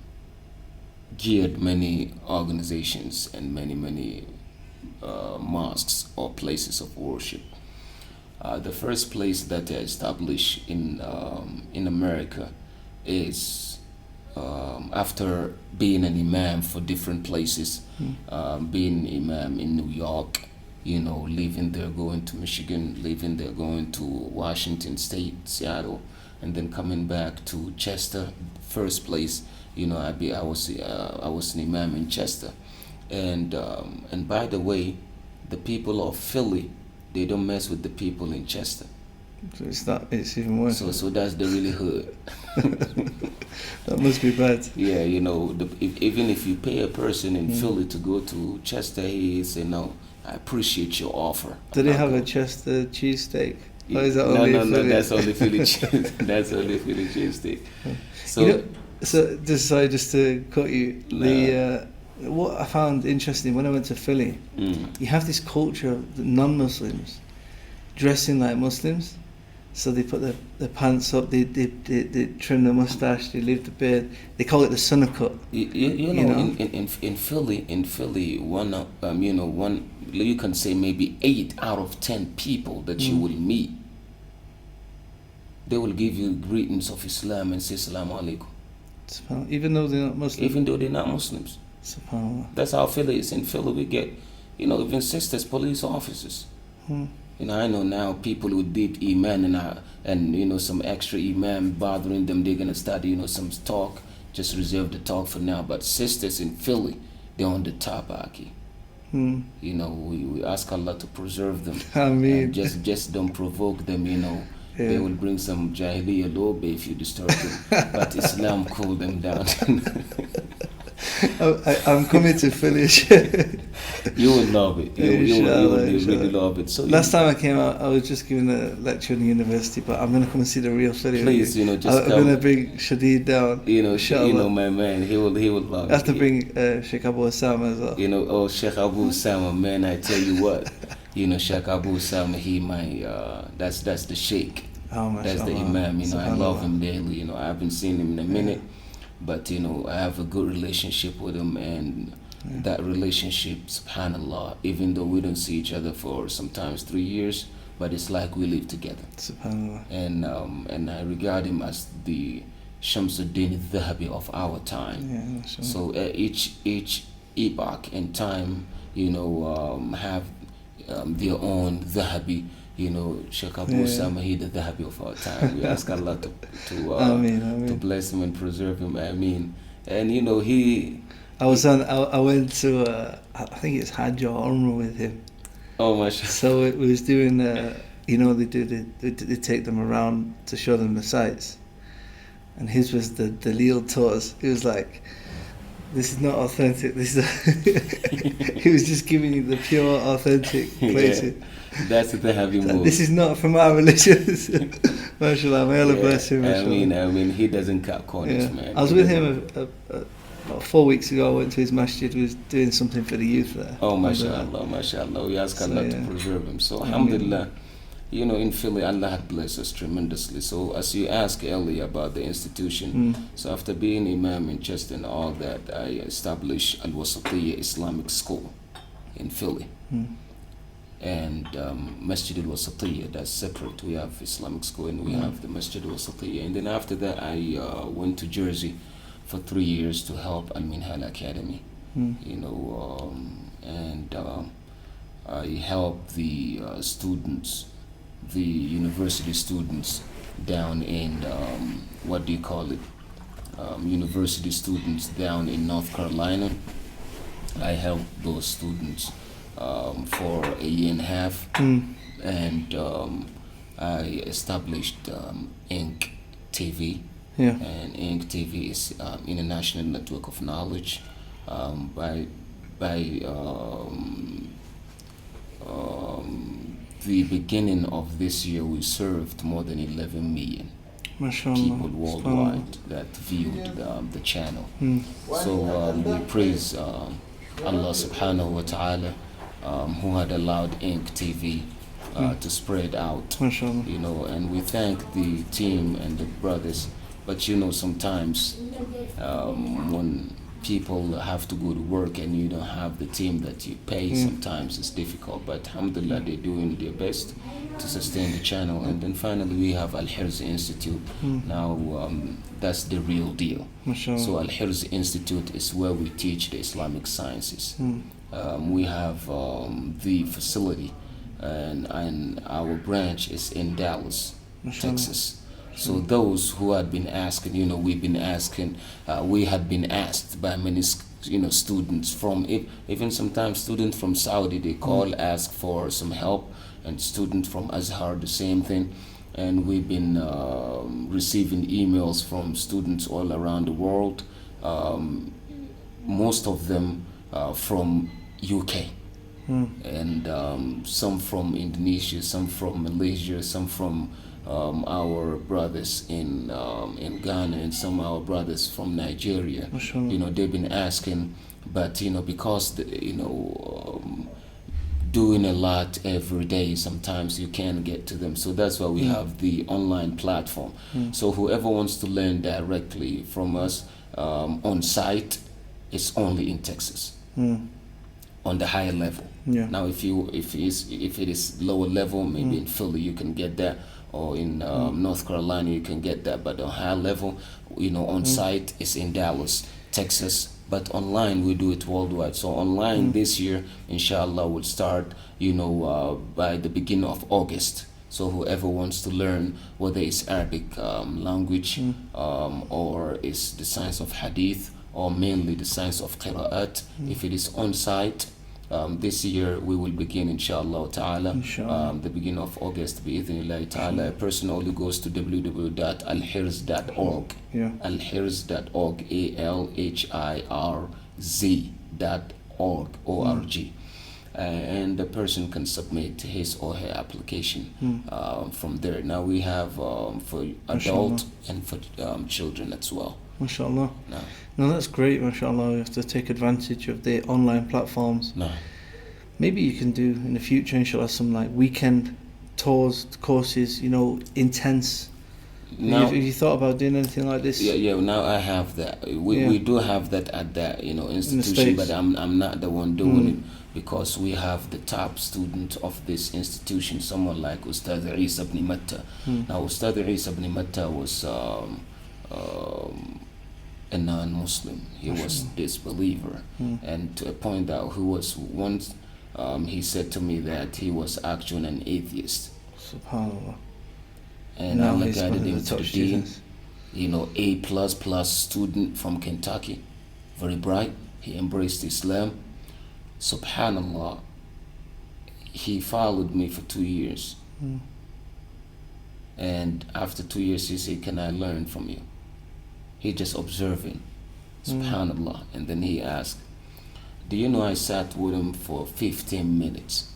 geared many organizations and many mosques or places of worship. The first place that I established in America is after being an imam for different places, being imam in New York, you know, living there, going to Michigan, living there, going to Washington State, Seattle, and then coming back to Chester. First place, you know, I was an imam in Chester, and by the way, the people of Philly, they don't mess with the people in Chester. So it's even worse. So that's the really hood. That must be bad. Yeah, you know, even if you pay a person in Philly to go to Chester, he say, no, I appreciate your offer. Do they have a Chester cheesesteak? Yeah. Or is that No, that's only Philly cheese. That's only Philly cheesesteak. So, you know, just to cut you, what I found interesting when I went to Philly, you have this culture of the non-Muslims dressing like Muslims. So they put their pants up, they trim the mustache, they leave the beard. They call it the Sunnah cut. You know, in Philly, one you can say maybe 8 out of 10 people that you will meet, they will give you greetings of Islam and say Assalamu alaikum. Even though they're not Muslims. Even though they're not Muslims. That's how Philly is. In Philly, we get, you know, even sisters, police officers. You know, I know now people with deep iman and you know, some extra iman bothering them, they're gonna start, you know, some talk. Just reserve the talk for now. But sisters in Philly, they're on the top, Aki. You know, we ask Allah to preserve them. I mean, just don't provoke them. You know, they will bring some jahiliyyah lobe if you disturb them. But Islam cool them down. I'm coming to Philly. You would love it. You would really love it. So last time I came out, I was just giving a lecture in the university, but I'm going to come and see the real Philly. Please, you know, just I'm going to bring Shadid down. You know, my man, he will love it. I have to bring Sheikh Abu Osama as well. You know, Sheikh Abu Osama, man, I tell you what, you know, Sheikh Abu Osama, that's the Sheikh. That's the Imam. You know, I love him dearly. You know, I haven't seen him in a minute. But, you know, I have a good relationship with him, and that relationship, subhanallah, even though we don't see each other for sometimes 3 years, but it's like we live together. Subhanallah. And I regard him as the Shamsuddin al-Dhahabi of our time. Yeah, so each epoch in time, you know, have their own Dhahabi. You know, Sheikh Abu Osama, he the Dhahabi of our time. We ask Allah to bless him and preserve him. I mean, and you know, I went to I think it's Hajj or Umrah with him. Oh, mashallah. So it was doing you know, they take them around to show them the sights, and his was the Dalil tours. It was like, this is not authentic. This is he was just giving you the pure, authentic places. Yeah. That's the heavy move. This is not from our religion. MashaAllah, may Allah bless him. I mean, he doesn't cut corners, man. I was with him about 4 weeks ago, I went to his masjid, was doing something for the youth there. Oh, mashallah, mashallah. We ask Allah to preserve him. So, alhamdulillah, in Philly, Allah had blessed us tremendously. So, as you asked earlier about the institution, so after being Imam in Chester and all that, I established Al-Wasatiyya Islamic School in Philly. And Masjid al-Wasatiyya, that's separate. We have Islamic school and we have the Masjid al-Wasatiyya. And then after that, I went to Jersey for 3 years to help Al-Minhal Academy. And I helped the students, the university students down in, university students down in North Carolina. I helped those students for a year and a half, and I established Inc. TV. And Inc. TV is international network of knowledge. By the beginning of this year, we served more than 11 million people worldwide that viewed the channel. So we praise Allah subhanahu wa ta'ala, who had allowed Inc. TV to spread out, and we thank the team and the brothers. But sometimes when people have to go to work and you don't have the team that you pay, sometimes it's difficult. But alhamdulillah, they're doing their best to sustain the channel. And then finally we have Al-Hirz Institute. Now that's the real deal. So Al-Hirz Institute is where we teach the Islamic sciences. We have the facility, and our branch is in Dallas, Texas. So those who had been asking, we had been asked by many, students from, even sometimes students from Saudi, they call, ask for some help, and students from Azhar, the same thing. And we've been receiving emails from students all around the world, most of them from UK, and some from Indonesia, some from Malaysia, some from our brothers in Ghana, and some of our brothers from Nigeria. They've been asking, but because doing a lot every day, sometimes you can't get to them. So that's why we have the online platform. So whoever wants to learn directly from us on site, it's only in Texas, on the higher level. Now, if it is lower level, maybe in Philly you can get that, or in North Carolina you can get that. But on higher level, on site is in Dallas, Texas. But online we do it worldwide. So online this year, inshallah, will start, by the beginning of August. So whoever wants to learn, whether it's Arabic language, or it's the science of Hadith, or mainly the science of Qira'at, if it is on site, this year we will begin, inshallah ta'ala, the beginning of August, bi'idhnillahi ta'ala. A person only goes to www.alhirz.org, alhirz.org, alhirz.org, O-R-G. And the person can submit his or her application from there. Now we have for adult and for children as well. MashaAllah. No, that's great, MashaAllah. You have to take advantage of the online platforms. Maybe you can do in the future, inshallah, some like weekend tours, courses, intense. Have you thought about doing anything like this? Yeah. Now I have that. We do have that at that institution, but I'm not the one doing it, because we have the top student of this institution, someone like Ustad Isa ibn Matta. Now Ustad Isa ibn Matta was a non-Muslim. He was disbeliever, and to a point that he was once, he said to me that he was actually an atheist. SubhanAllah. And Allah guided him to the deen. A++ student from Kentucky, very bright. He embraced Islam. SubhanAllah. He followed me for 2 years. And after 2 years, he said, "Can I learn from you?" He just observing, subhanallah. And then he asked, do you know I sat with him for 15 minutes?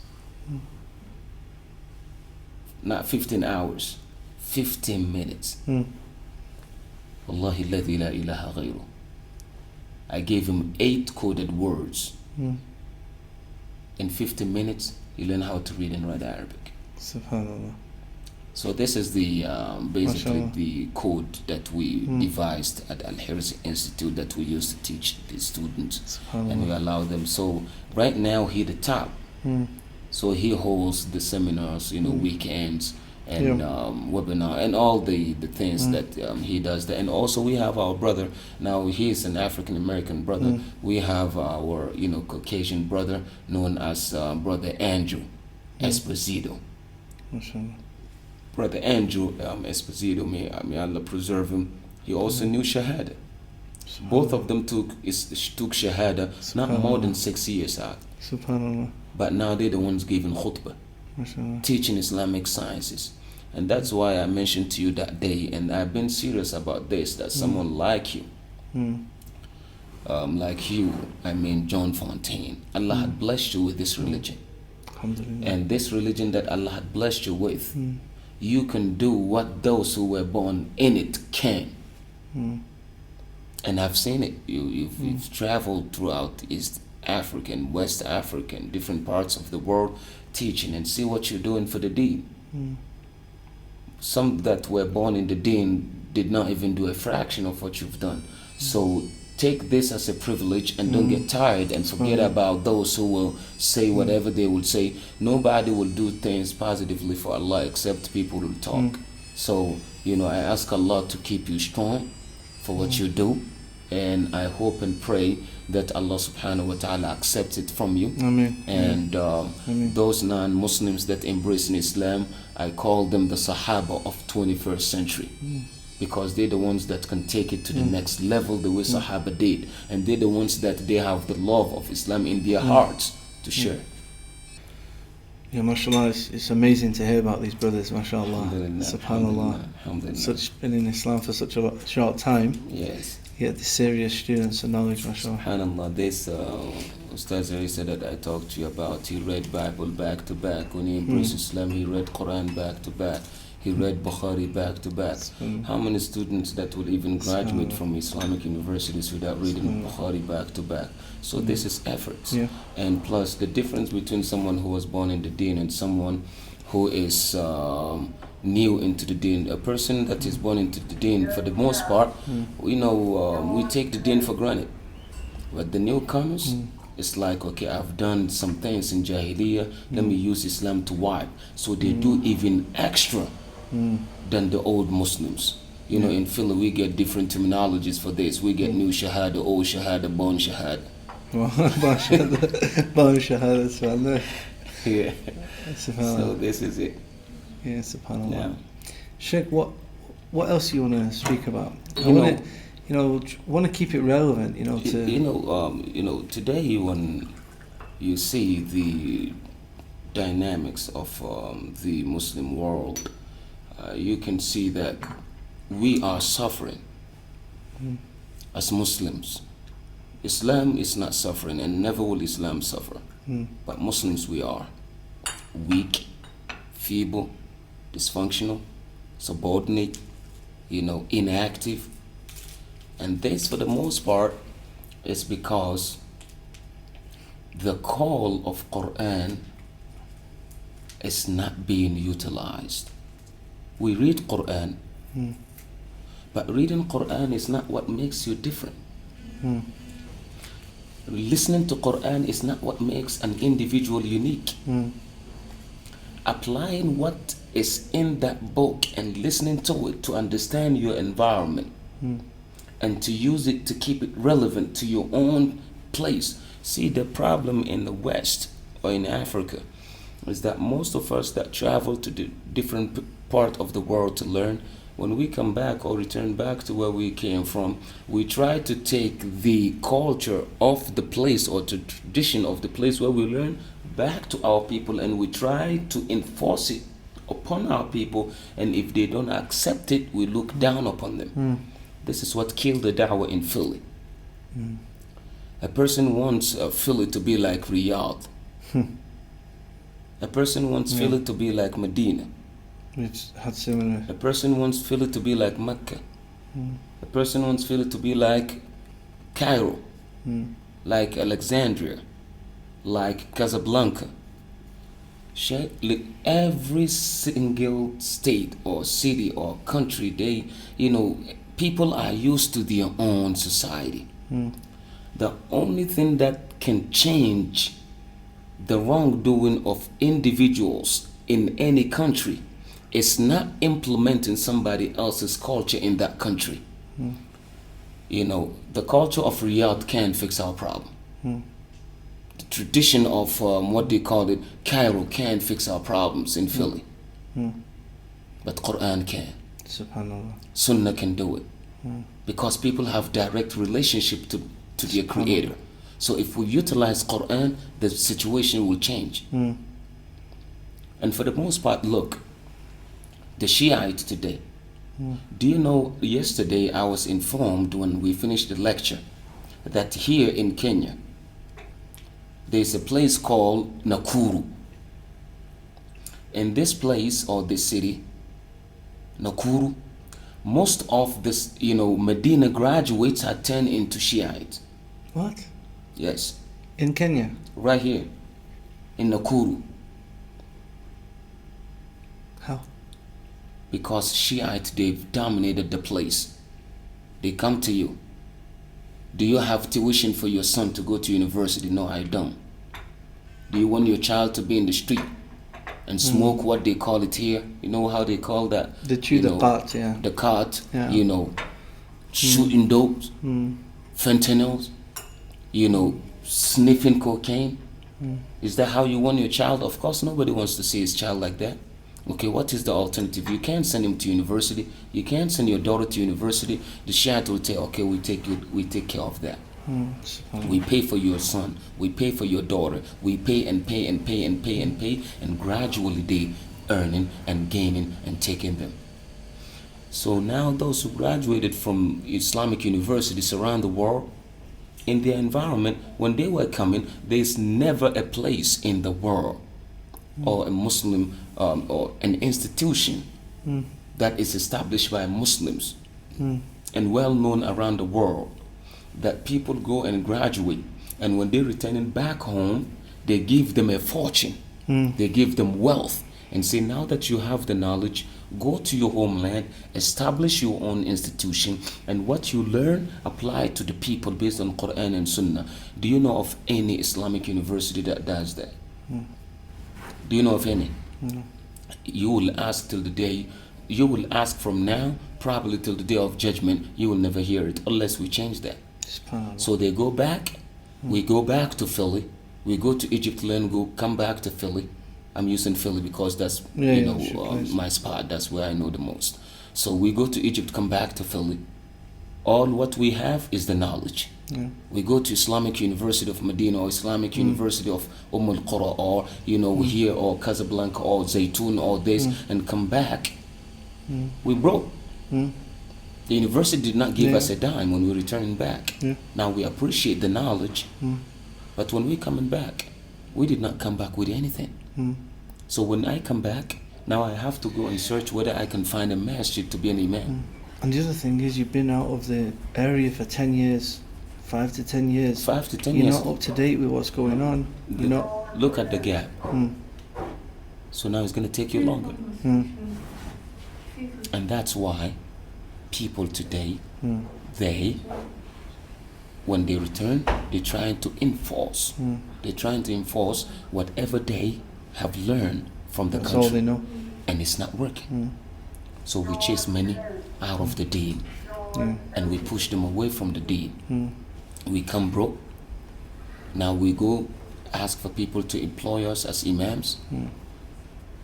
Not 15 hours, 15 minutes. Wallahi alladhi la ilaha ghayru. I gave him 8 coded words. Mm. In 15 minutes, he learned how to read and write Arabic. Subhanallah. So this is the basically MashaAllah. the code that we devised at Al-Hirsi Institute that we used to teach the students, and we allow them. So right now he the top. So he holds the seminars, weekends and webinar and all the things that he does. And also we have our brother. Now he is an African American brother. We have our Caucasian brother known as Brother Andrew Esposito. MashaAllah. Brother Andrew Esposito, may Allah preserve him. He also knew Shahada. Both of them took Shahada not more than 6 years out. Subhanallah. But now they're the ones giving khutbah, MashaAllah. teaching Islamic sciences. And that's why I mentioned to you that day, and I've been serious about this, that someone like you, John Fontain, Allah had blessed you with this religion. Alhamdulillah. And this religion that Allah had blessed you with, you can do what those who were born in it can. And I've seen it. You've traveled throughout East Africa and West Africa and different parts of the world teaching, and see what you're doing for the deen. Some that were born in the deen did not even do a fraction of what you've done. So take this as a privilege and don't get tired and forget about those who will say whatever they will say. Nobody will do things positively for Allah except people who talk. So, I ask Allah to keep you strong for what you do, and I hope and pray that Allah subhanahu wa ta'ala accepts it from you. Ameen. And Ameen. those non-Muslims that embrace in Islam, I call them the Sahaba of 21st century. Because they're the ones that can take it to the next level the way Sahaba did. And they're the ones that they have the love of Islam in their hearts to share. Yeah, mashallah, it's amazing to hear about these brothers, mashallah. Alhamdulillah, Subhanallah. alhamdulillah. Been in Islam for such a short time, Yes. yet the serious students of knowledge, mashallah. SubhanAllah, this Ustaz Isa that I talked to you about, he read Bible back to back. When he embraced Islam, he read Quran back to back. He read Bukhari back to back. How many students that will even graduate from Islamic universities without reading Bukhari back to back? So this is effort. Yeah. And plus the difference between someone who was born in the deen and someone who is new into the deen. A person that is born into the deen, for the most part, we take the deen for granted. But the newcomers, it's like, okay, I've done some things in Jahiliyyah, let me use Islam to wipe. So they do even extra than the old Muslims. In Philly, we get different terminologies for this. We get new Shahada, old Shahada, bone Shahada. Bone Shahada, subhanallah. Yeah. Subhanallah. So this is it. Yeah, subhanallah. Yeah. Sheikh, what else you want to speak about? I want to keep it relevant, today when you see the dynamics of the Muslim world, you can see that we are suffering as Muslims. Islam is not suffering, and never will Islam suffer. But Muslims, we are weak, feeble, dysfunctional, subordinate, inactive. And this, for the most part, is because the call of Quran is not being utilized. We read Quran, but reading Quran is not what makes you different. Listening to Quran is not what makes an individual unique. Applying what is in that book and listening to it to understand your environment and to use it to keep it relevant to your own place. See, the problem in the West or in Africa is that most of us that travel to the different part of the world to learn, when we come back or return back to where we came from, we try to take the culture of the place or the tradition of the place where we learn back to our people, and we try to enforce it upon our people, and if they don't accept it, we look down upon them. This is what killed the Dawah in Philly. A person wants Philly to be like Riyadh. A person wants Philly to be like Medina. Which had similar. A person wants Philly to be like Mecca. A person wants Philly to be like Cairo. like Alexandria, like Casablanca. Every single state or city or country, people are used to their own society. The only thing that can change the wrongdoing of individuals in any country is not implementing somebody else's culture in that country. The culture of Riyadh can't fix our problem. The tradition of what they call it, Cairo, can't fix our problems in Philly. But Quran can. Subhanallah. Sunnah can do it. Because people have direct relationship to their Creator. So if we utilize Quran, the situation will change. And for the most part, look, the Shiites today. Do you know, yesterday I was informed when we finished the lecture that here in Kenya, there's a place called Nakuru. In this place or this city, Nakuru, most of this, Medina graduates are turned into Shiites. What? Yes. In Kenya? Right here, in Nakuru. How? Because Shiites, they've dominated the place. They come to you. Do you have tuition for your son to go to university? No, I don't. Do you want your child to be in the street and smoke what they call it here? You know how they call that? The cart, yeah. The cart, shooting dopes, fentanyls, sniffing cocaine. Is that how you want your child? Of course, nobody wants to see his child like that. Okay, what is the alternative? You can't send him to university. You can't send your daughter to university. The Shiite will say, okay, we take care of that. We pay for your son. We pay for your daughter. We pay and pay and pay and pay and pay, and gradually they earning and gaining and taking them. So now those who graduated from Islamic universities around the world, in their environment, when they were coming, there's never a place in the world or a Muslim or an institution that is established by Muslims and well known around the world that people go and graduate, and when they're returning back home, they give them a fortune, they give them wealth, and say, now that you have the knowledge, go to your homeland, establish your own institution, and what you learn, apply to the people based on Quran and Sunnah. Do you know of any Islamic university that does that? Do you know of any? You will ask till the day, you will ask from now, probably till the day of judgment, you will never hear it unless we change that. So they go back, we go back to Philly, we go to Egypt, come back to Philly. I'm using Philly because that's my spot, that's where I know the most. So we go to Egypt, come back to Philly. All what we have is the knowledge. We go to Islamic University of Medina or Islamic University of Al Qura or here or Casablanca or Zaytun or this and come back. We broke. The university did not give us a dime when we returning back. Now we appreciate the knowledge, but when we coming back, we did not come back with anything. So when I come back, now I have to go and search whether I can find a masjid to be an imam. And the other thing is, you've been out of the area for 10 years, 5 to 10 years. 5 to 10 years. You're not up to date with what's going on. Look at the gap. So now it's going to take you longer. And that's why people today, when they return, they're trying to enforce. They're trying to enforce whatever they have learned from the country. That's all they know. And it's not working. So we chase many out of the deen. And we push them away from the deen. We come broke. Now we go ask for people to employ us as imams.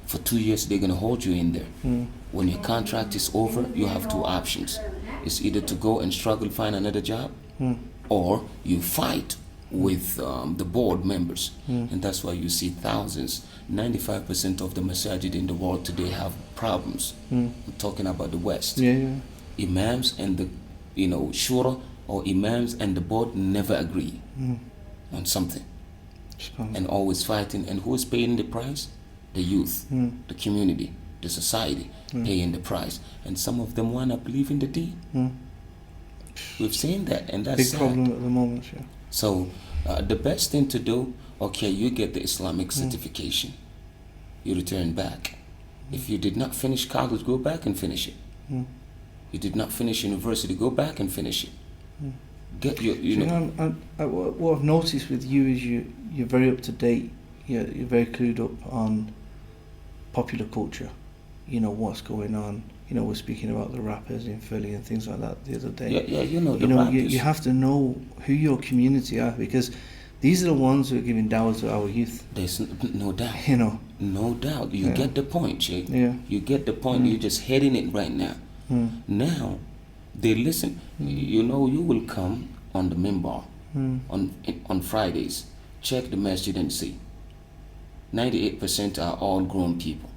For 2 years, they're going to hold you in there. When your contract is over, you have two options. It's either to go and struggle, find another job, or you fight with the board members. And that's why you see thousands. 95% of the masajid in the world today have problems. I'm talking about the West. Imams and the shura or imams and the board never agree on something. And always fighting. And who is paying the price? The youth, the community, the society paying the price. And some of them want to believe in the deen. We've seen that, and that's big problem at the moment. So the best thing to do, okay, you get the Islamic certification. You return back. If you did not finish college, go back and finish it. You did not finish university, go back and finish it. Get your, what I've noticed with you is you're very up to date. You're very clued up on popular culture. You know what's going on. You know, we're speaking about the rappers in Philly and things like that the other day. Yeah, you know the rappers. You have to know who your community are, because these are the ones who are giving dawah to our youth. There's no doubt. You know. No doubt. You get the point, Sheikh. Yeah. You get the point. You're just heading it right now. Now, they listen. You know, you will come on the minbar on Fridays. Check the masjid and see. 98% are all grown people.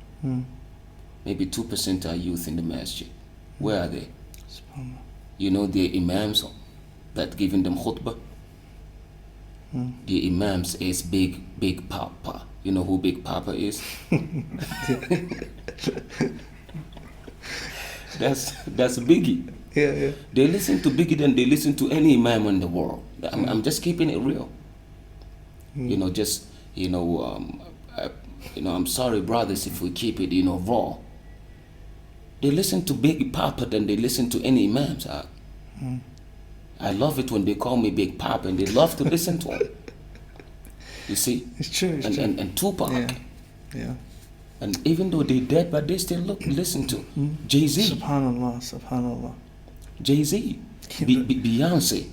Maybe 2% are youth in the masjid. Where are they? You know, the Imams that giving them khutbah. The Imams is Big Papa. You know who Big Papa is? That's Biggie. Yeah. They listen to Biggie than they listen to any Imam in the world. I'm just keeping it real. You know, just I'm sorry, brothers, if we keep it, raw. They listen to Big Papa than they listen to any Imams. I love it when they call me Big Papa, and they love to listen to him. You see? It's true. And Tupac. Yeah. And even though they're dead, but they still listen to Jay-Z. Subhanallah. Jay-Z, Beyonce,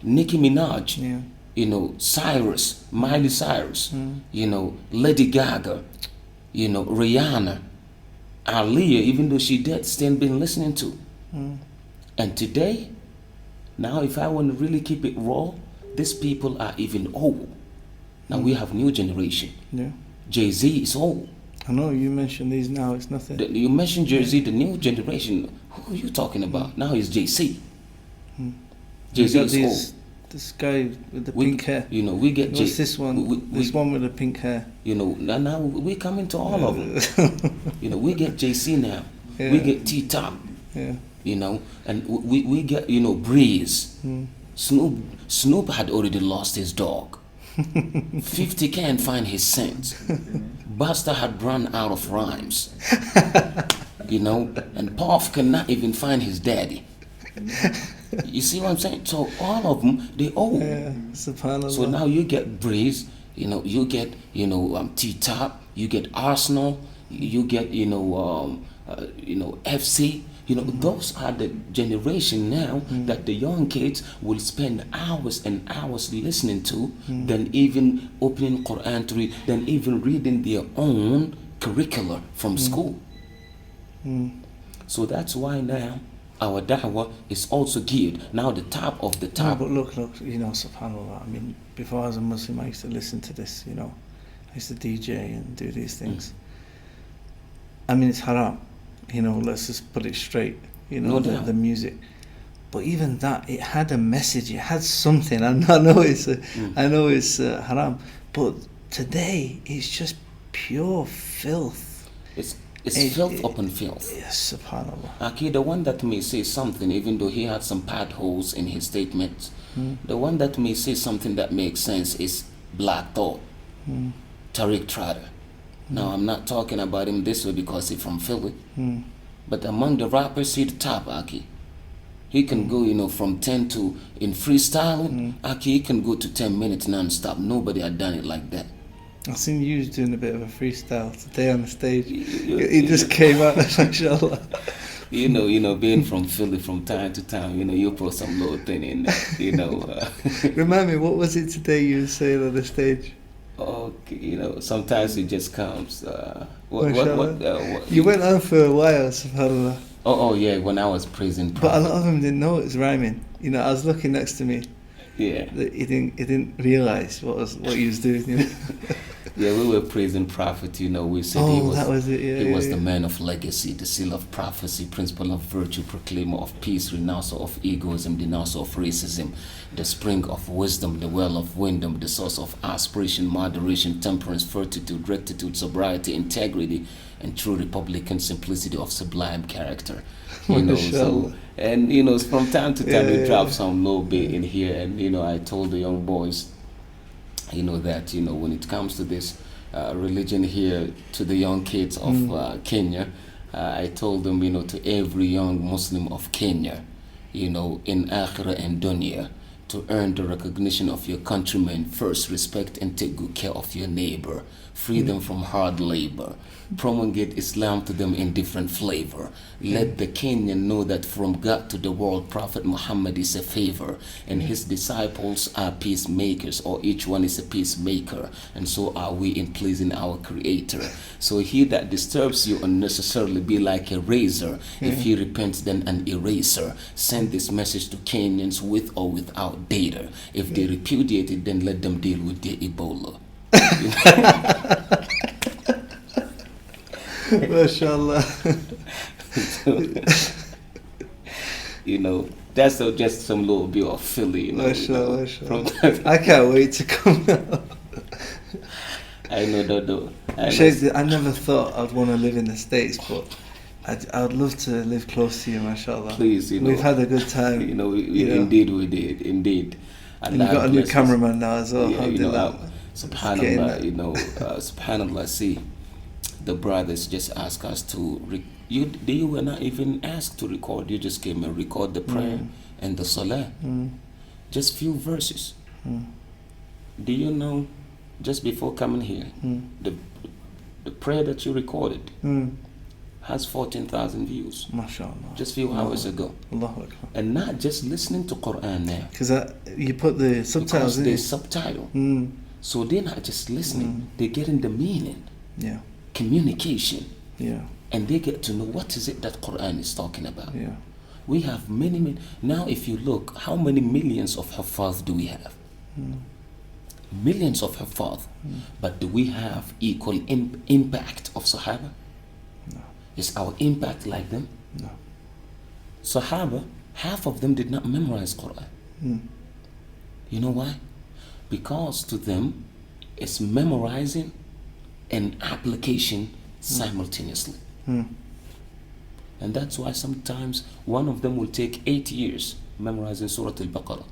Nicki Minaj, Cyrus, Miley Cyrus, Lady Gaga, Rihanna, Aaliyah, even though she dead, still been listening to. And today, now if I want to really keep it raw, these people are even old. Now we have new generation. Yeah. Jay-Z is old. I know you mentioned these now, it's nothing. You mentioned Jay-Z, the new generation. Who are you talking about? Now it's Jay-Z. Jay-Z is old. This guy with the pink hair. We get What's this one? This one with the pink hair. Now we come into all of them. We get Jay-Z now. Yeah. We get T-Top. Yeah. And we get, Breeze. Snoop had already lost his dog. 50 can't find his scent. Buster had run out of rhymes. And Puff cannot even find his daddy. You see what I'm saying? So all of them, they old. Yeah, subhanallah. So now you get Breeze, you get, T-Top, you get Arsenal, you get, FC. Those are the generation now that the young kids will spend hours and hours listening to, than even opening Quran to read, than even reading their own curricula from school. So that's why now our da'wah is also geared. Now the top of the top. No, but look, subhanallah. I mean, before I was a Muslim, I used to listen to this, I used to DJ and do these things. I mean, it's haram. Let's just put it straight, the music. But even that, it had a message, it had something. I know it's haram, but today it's just pure filth. It's filth upon filth. Yes, subhanallah. Aki, the one that may say something, even though he had some potholes in his statements, the one that may say something that makes sense is Black Thought, Tariq Trotter. Now, I'm not talking about him this way because he's from Philly. But among the rappers, he's the top, Aki. He can go, from 10 to, in freestyling, Aki, he can go to 10 minutes non-stop. Nobody had done it like that. I've seen you doing a bit of a freestyle today on the stage. It just came out, mashallah. Being from Philly from time to time, you put some little thing in there, Remind me, what was it today you were saying on the stage? Okay, sometimes it just comes. You went on for a while, subhanAllah. Oh yeah, when I was praising Prophet. But a lot of them didn't know it was rhyming. I was looking next to me. Yeah. He didn't realize what he was doing. Yeah, we were praising Prophet. We said that was it. Yeah, he was the man of legacy, the seal of prophecy, principle of virtue, proclaimer of peace, renouncer of egoism, denouncer of racism, the spring of wisdom, the well of wisdom, the source of aspiration, moderation, temperance, fortitude, rectitude, sobriety, integrity, and true republican simplicity of sublime character. you know. So, Mashallah. and you know, from time to time we drop Yeah. some little bit in here, and you know, I told the young boys, you know, that you know, when it comes to this religion here, to the young kids of Kenya, I told them, you know, to every young Muslim of Kenya, you know, in Akhirah and Dunya, to earn the recognition of your countrymen, first respect and take good care of your neighbor, free them from hard labor, promulgate Islam to them in different flavor. Let the Kenyan know that from God to the world, Prophet Muhammad is a favor, and his disciples are peacemakers, or each one is a peacemaker, and so are we in pleasing our Creator. So he that disturbs you unnecessarily be like a razor. If he repents, then an eraser. Send this message to Kenyans with or without data. If they repudiate it, then let them deal with their Ebola. Mashallah. You know, that's just some little bit of Philly, you know. Mashallah, mashallah. I can't wait to come out. I know, though. Sheikh, I never thought I'd want to live in the States, but I'd love to live close to you, mashallah. Please, you know. We've had a good time. You know, indeed we did, indeed. And you've got a new cameraman now as well. Yeah, you know, Subhanallah, you know, subhanallah, see, the brothers just asked us to, they were not even asked to record, you just came and record the prayer and the salah. Just few verses. Do you know, just before coming here, the prayer that you recorded has 14,000 views. MashaAllah. Just few hours ago. Allahu Akbar. And not just listening to Quran now. Because you put the subtitles in. There's subtitle. So they're not just listening, they're getting the meaning. Yeah. Communication. Yeah. And they get to know what is it that Quran is talking about. Yeah. We have many. Now if you look, how many millions of Hafaz do we have? Millions of Hafaz. But do we have equal impact of Sahaba? No. Is our impact like them? No. Sahaba, half of them did not memorize Quran. You know why? Because to them, it's memorizing and application simultaneously. And that's why sometimes one of them will take 8 years memorizing Surah Al-Baqarah.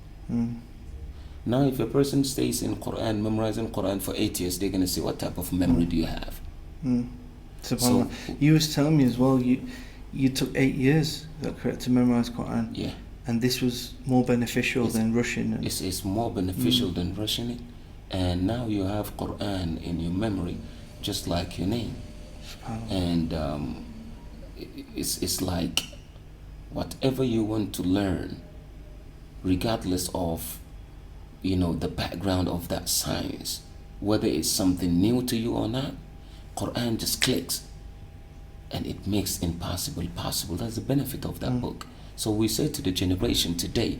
Now if a person stays in Quran, memorizing Quran for 8 years, they're going to say, what type of memory do you have? SubhanAllah. You was telling me as well, you took 8 years, is that correct, to memorize Quran? Yeah. And this was more beneficial than rushing it. It's more beneficial than rushing it. And now you have Quran in your memory, just like your name. And it's like whatever you want to learn, regardless of, you know, the background of that science, whether it's something new to you or not, Quran just clicks and it makes impossible possible. That's the benefit of that book. So we say to the generation today,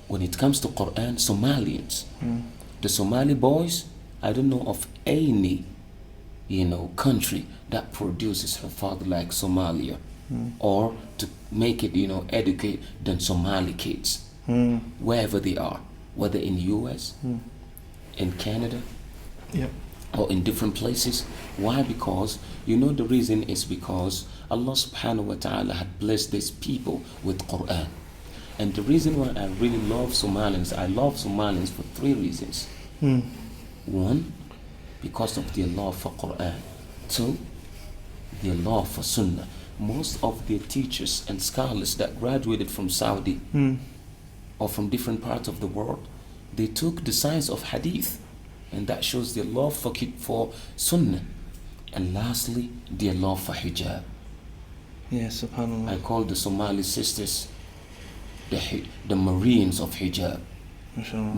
when it comes to Quran, Somalians, the Somali boys, I don't know of any, you know, country that produces her father like Somalia, or to make it, you know, educate than Somali kids, wherever they are, whether in the US, in Canada, or in different places. Why? Because, you know, the reason is because Allah subhanahu wa ta'ala had blessed these people with Quran. And the reason why I really love Somalians, I love Somalians for 3 reasons. 1, because of their love for Quran. 2, their love for Sunnah. Most of their teachers and scholars that graduated from Saudi or from different parts of the world, they took the science of Hadith, and that shows their love for Sunnah. And lastly, their love for hijab. Yeah, subhanAllah. I call the Somali sisters the Marines of hijab. MashaAllah.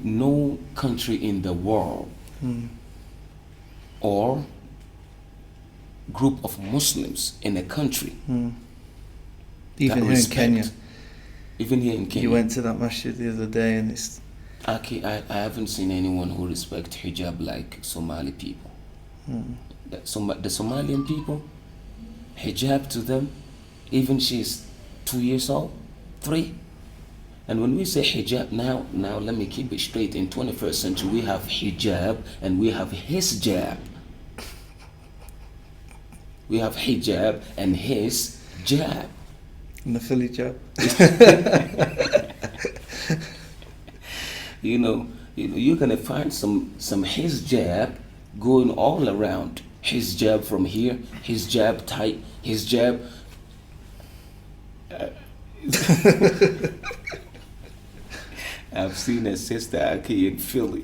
No country in the world or group of Muslims in a country, Even here in Kenya. Even here in Kenya. You went to that masjid the other day and it's... I haven't seen anyone who respects hijab like Somali people. The Somalian people, hijab to them, even she's 2 years old, 3. And when we say hijab, now let me keep it straight. In 21st century, we have hijab and we have hisjab. We have hijab and his jab. And the Philly jab. You're gonna find some his jab going all around. His jab from here, his jab tight, his jab. I've seen a sister Aki in Philly.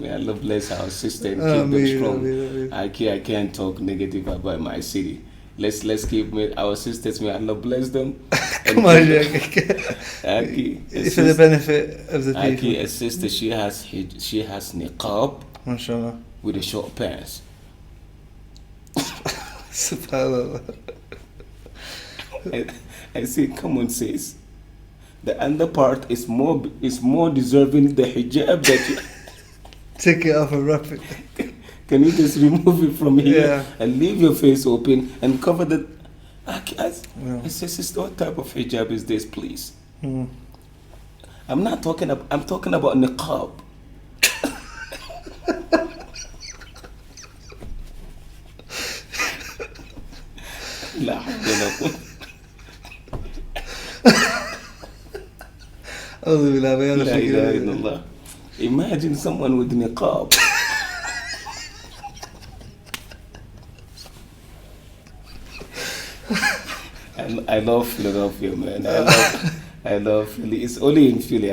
May Allah bless our sister and keep them strong. Aki, I can't talk negative about my city. Let's keep our sisters. May Allah bless them. Come on, Aki, for the benefit of the people. Aki, a sister, she has niqab, mashallah, with the short pants. Subhanallah. I say, come on, sis. The under part is more deserving the hijab that you take it off and wrap it. Can you just remove it from here and leave your face open and cover the? I say, sister, what type of hijab is this, please? I'm talking about niqab. La hawla. Imagine someone with niqab. I love Philadelphia, man. I love Philly. It's only in Philly.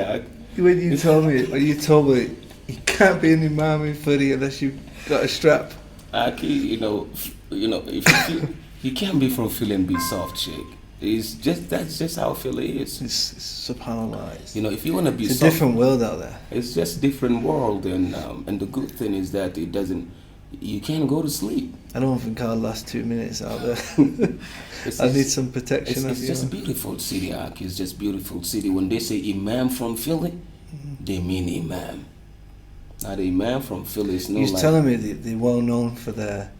When you told me you can't be an imam in Philly unless you've got a strap. Aki, if you can't be from Philly and be soft, Sheikh. That's just how Philly is. It's subhanallah. If you want to be it's soft, a different world out there. It's just a different world, and the good thing is that you can't go to sleep. I don't think I'll last 2 minutes out there. I need some protection. It's just beautiful city, Aki. It's just beautiful city. When they say Imam from Philly, they mean Imam. Now the Imam from Philly is no. He's telling me they're well known for their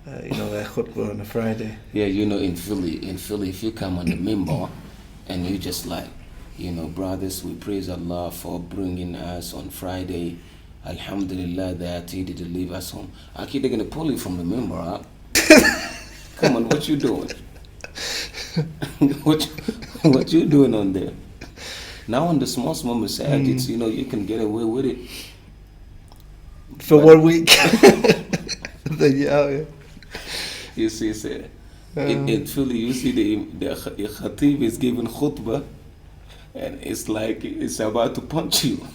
khutbah on a Friday. Yeah, in Philly, if you come on the minbar and you just brothers, we praise Allah for bringing us on Friday. Alhamdulillah that He didn't leave us home. Aki, they're gonna pull you from the minbar. Come on, what you doing? what you doing on there? Now on the small massages, you can get away with it. For 1 week. Then you're out here. You see, sir. In Philly, you see the khatib is giving khutbah, and it's like it's about to punch you.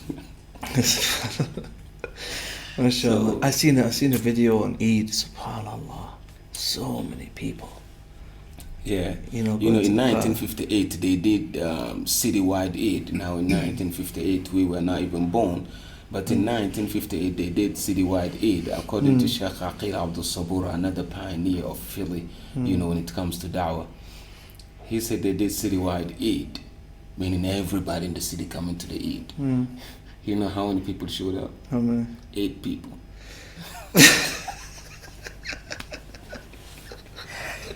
MashaAllah. So, I seen a video on Eid. Subhanallah, so many people. Yeah, in 1958 they did citywide Eid. Now in 1958 we were not even born, but in 1958 they did citywide Eid. According to Sheikh Abdul Sabur, another pioneer of Philly, when it comes to Dawah, he said they did citywide Eid, meaning everybody in the city coming to the Eid. You know how many people showed up? How many? 8 people.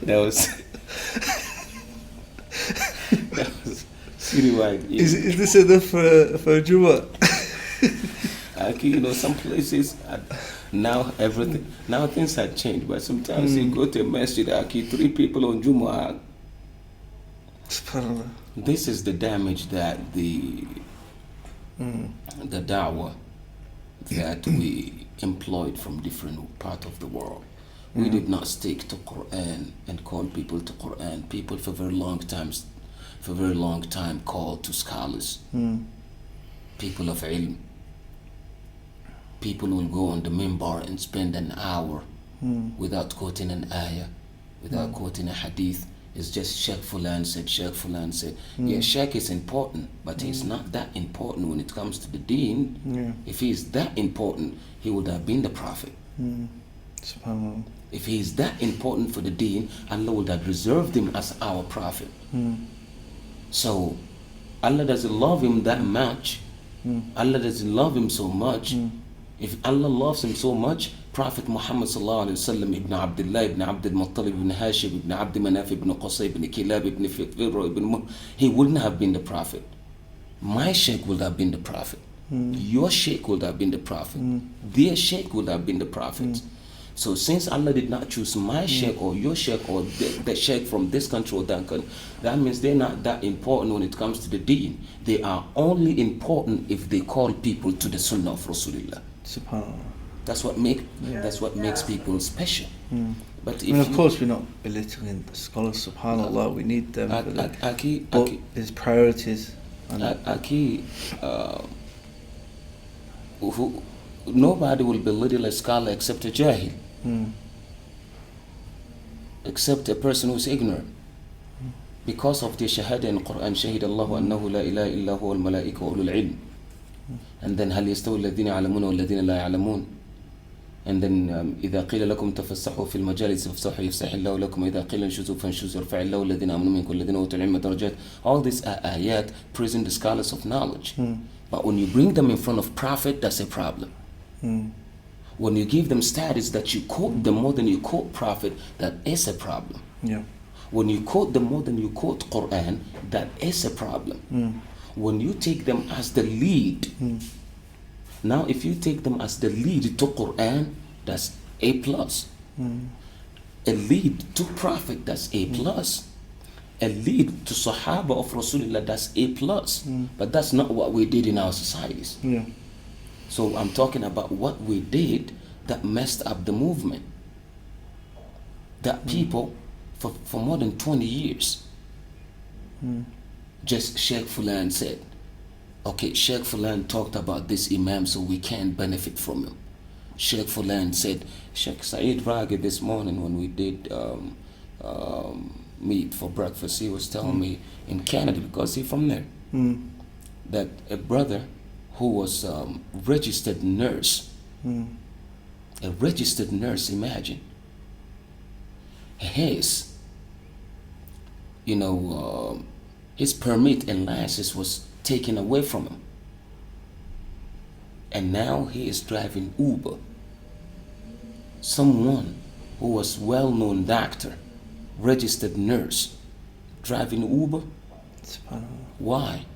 That was citywide. Yeah. Is this enough for Juma? Aki, some places now things have changed, but sometimes you go to a masjid, Aki, 3 people on Juma. This is the damage that the da'wah that we employed from different parts of the world. We did not stick to Quran and call people to Quran. People for a very long time called to scholars, people of ilm. People will go on the minbar and spend an hour without quoting an ayah, without quoting a hadith. It's just Sheikh Fulan said, Sheikh Fulan said. Yeah, Sheikh is important, but he's not that important when it comes to the deen. Yeah. If he is that important, he would have been the Prophet. SubhanAllah. If he is that important for the deen, Allah would have reserved him as our Prophet. So, Allah doesn't love him that much. Allah doesn't love him so much. If Allah loves him so much, Prophet Muhammad sallallahu alaihi wasallam, Ibn Abdullah, Ibn Abdul Muttalib, Ibn Hashim, Ibn Abd Manaf, Ibn Qusay, Ibn Kilab, Ibn Fiqr, he wouldn't have been the Prophet. My Sheikh would have been the Prophet. Your Sheikh would have been the Prophet. Their Sheikh would have been the Prophet. So since Allah did not choose my sheikh or your sheikh or the sheikh from this country or that country, that means they're not that important when it comes to the deen. They are only important if they call people to the Sunnah of Rasulullah. SubhanAllah. That's what makes people special. But if of course we're not belittling the scholars, SubhanAllah, we need them. But there's priorities. Nobody will belittle a scholar except a jahil. Except a person who's ignorant. Because of the shahada in Quran, shahid Allahu annahu la ilaha illa huwa al-malaika wa ulul ilm. And then هل يستوي الذين يعلمون والذين لا يعلمون. And then إذا قيل لكم تفسحوا في المجالس فافسحوا يفسح الله لكم إذا قيل انشزوا فانشزوا يرفع الله الذين آمنوا منكم والذين أوتوا العلم درجات. All these are ayat praising the scholars of knowledge. But when you bring them in front of Prophet, that's a problem. When you give them status that you quote them more than you quote Prophet, that is a problem. Yeah. When you quote them more than you quote Quran, that is a problem. When you take them as the lead, now if you take them as the lead to Quran, that's A+. A lead to Prophet, that's A+. A lead to Sahaba of Rasulullah, that's A+. But that's not what we did in our societies. Yeah. So I'm talking about what we did that messed up the movement. That people, for more than 20 years, just Sheikh Fulan said, okay, Sheikh Fulan talked about this Imam, so we can't benefit from him. Sheikh Fulan said, Sheikh Saeed Raghi this morning when we did meet for breakfast, he was telling me in Canada, because he's from there, that a brother who was registered nurse, a registered nurse, imagine, his, his permit and license was taken away from him. And now he is driving Uber. Someone who was well-known doctor, registered nurse, driving Uber. Why?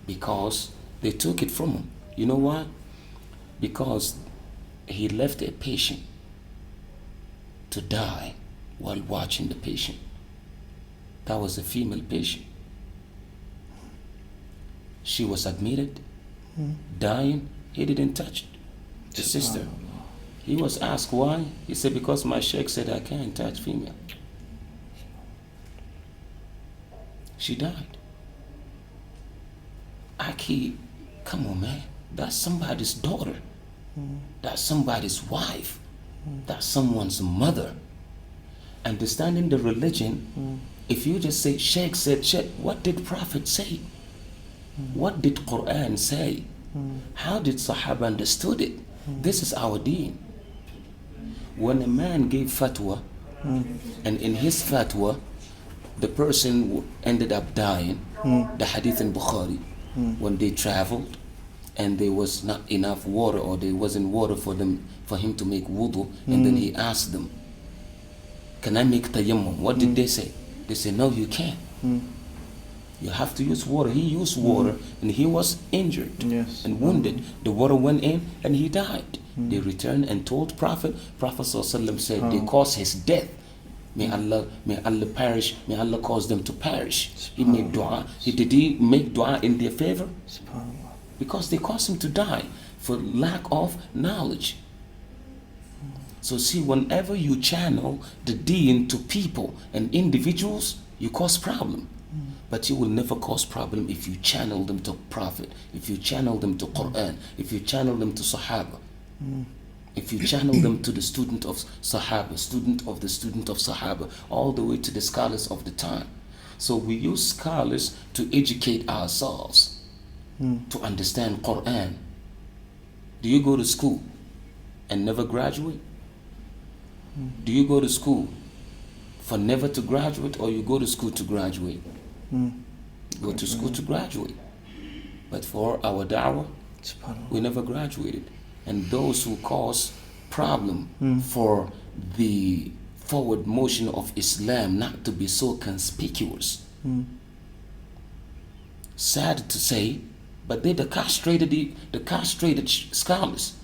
Because they took it from him. You know why? Because he left a patient to die while watching the patient. That was a female patient. She was admitted, dying. He didn't touch it. The sister. He was asked why. He said, because my sheikh said I can't touch female. She died. Come on, man. That's somebody's daughter. That's somebody's wife. That's someone's mother. Understanding the religion, if you just say, Sheikh said, Sheikh, what did Prophet say? What did Quran say? How did Sahaba understood it? This is our deen. When a man gave fatwa, and in his fatwa, the person ended up dying, the hadith in Bukhari, when they traveled, and there was not enough water, or there wasn't water for him to make wudu, and then he asked them, can I make tayammum? What did they say? They said, no, you can't. You have to use water. He used water, and he was injured and wounded. The water went in, and he died. They returned and told Prophet. Prophet ﷺ said, they caused his death. May Allah perish. May Allah cause them to perish. He made dua. Did he make dua in their favor? Because they caused him to die for lack of knowledge. So see, whenever you channel the deen to people and individuals, you cause problem. But you will never cause problem if you channel them to Prophet, if you channel them to Quran, if you channel them to Sahaba, if you channel them to the student of Sahaba, student of Sahaba, all the way to the scholars of the time. So we use scholars to educate ourselves, to understand Quran. Do you go to school and never graduate? Do you go to school for never to graduate, or you go to school to graduate? Go to school to graduate. But for our da'wah, we never graduated. And those who cause problem for the forward motion of Islam not to be so conspicuous. Sad to say, but they're the castrated scholars.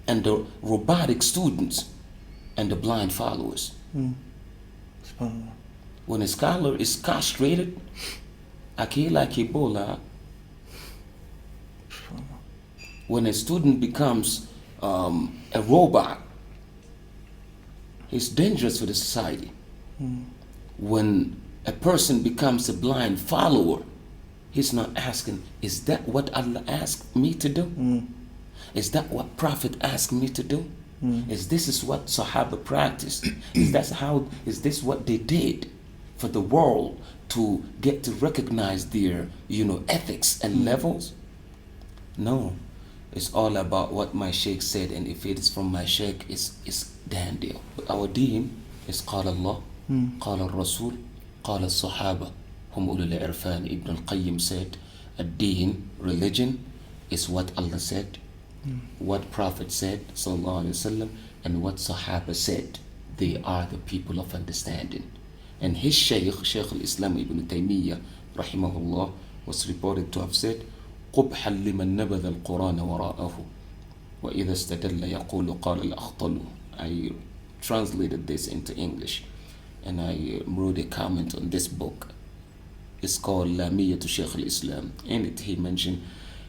and the robotic students and the blind followers. SubhanAllah. When a scholar is castrated, Akila Kibola, when a student becomes a robot, it's dangerous for the society. When a person becomes a blind follower, he's not asking, is that what Allah asked me to do? Is that what Prophet asked me to do? Is this what Sahaba practiced? Is this what they did for the world to get to recognize their, ethics and levels? No. It's all about what my Sheikh said, and if it is from my Sheikh, it's damn deal. But our deen is قال Allah, قال الرسول, قال الصحابة, هم أولو العرفان. Ibn al-Qayyim said, a deen, religion, is what Allah said, what Prophet said, sallallahu alaihi wasallam, and what Sahaba said. They are the people of understanding. And his Sheikh, Sheikh al-Islam Ibn Taymiyyah, rahimahullah, was reported to have said, قبحا لمن نبذ القرآن وراءه وإذا استدل يقول قال الأخطل. I translated this into English and I wrote a comment on this book. It's called Lamiyya to Sheikh al-Islam. In it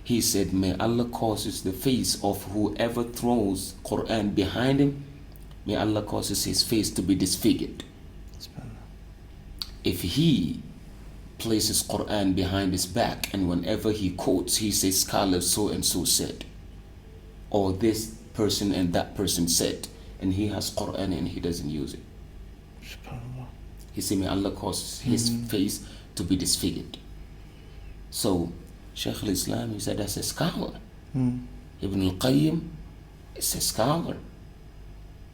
he said, may Allah causes the face of whoever throws Quran behind him, may Allah causes his face to be disfigured. If he places Quran behind his back and whenever he quotes, he says scholar so and so said, or this person and that person said, and he has Quran and he doesn't use it. He said, may Allah cause his face to be disfigured. So Shaykh al-Islam, he said, that's a scholar. Ibn al-Qayyim is a scholar.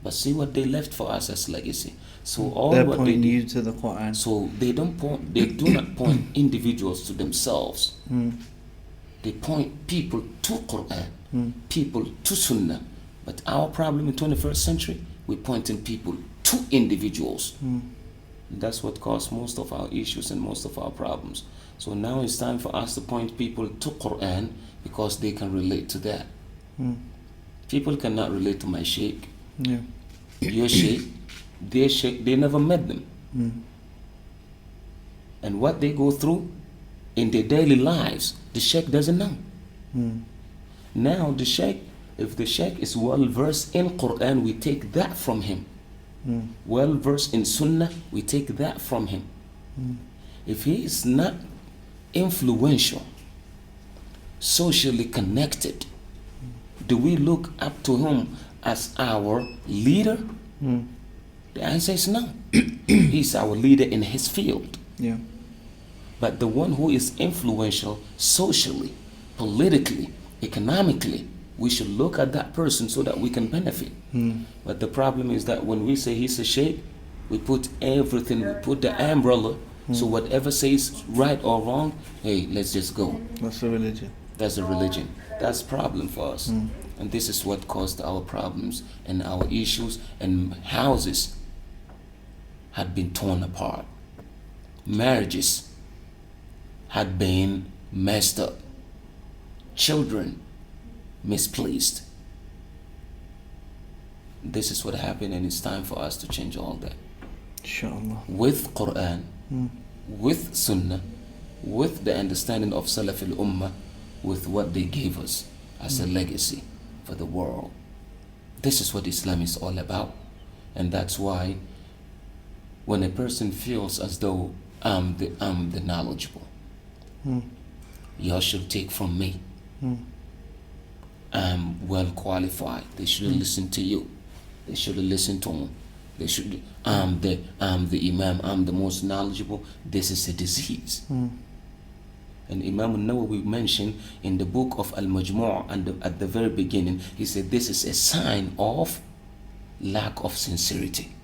But see what they left for us as legacy. So all They're what pointing they you to the Quran. So they do not point individuals to themselves. They point people to Quran, people to Sunnah. But our problem in 21st century, we're pointing people to individuals. That's what caused most of our issues and most of our problems. So now it's time for us to point people to Quran because they can relate to that. People cannot relate to my Sheikh. Yeah. Your Sheikh, their Sheikh, they never met them. And what they go through in their daily lives, the Sheikh doesn't know. Now the Sheikh, if the Sheikh is well versed in Quran, we take that from him. Well versed in Sunnah, we take that from him. If he is not influential, socially connected, do we look up to him as our leader? The answer is no. He's our leader in his field. Yeah. But the one who is influential socially, politically, economically, we should look at that person so that we can benefit. But the problem is that when we say he's a sheikh, we put everything, we put the umbrella, so whatever says right or wrong, hey, let's just go. That's a religion. That's a religion. That's a problem for us. And this is what caused our problems and our issues, and houses had been torn apart. Marriages had been messed up. Children misplaced. This is what happened, and it's time for us to change all that. Inshallah. With Quran, with Sunnah, with the understanding of Salaf al-Ummah, with what they gave us as a legacy for the world. This is what Islam is all about. And that's why when a person feels as though I'm the knowledgeable, y'all should take from me. I'm well qualified. They shouldn't listen to you. They shouldn't listen to him. They should. I'm the Imam. I'm the most knowledgeable. This is a disease. And Imam al-Nawawi mentioned in the book of Al-Majmu' and at the very beginning, he said this is a sign of lack of sincerity.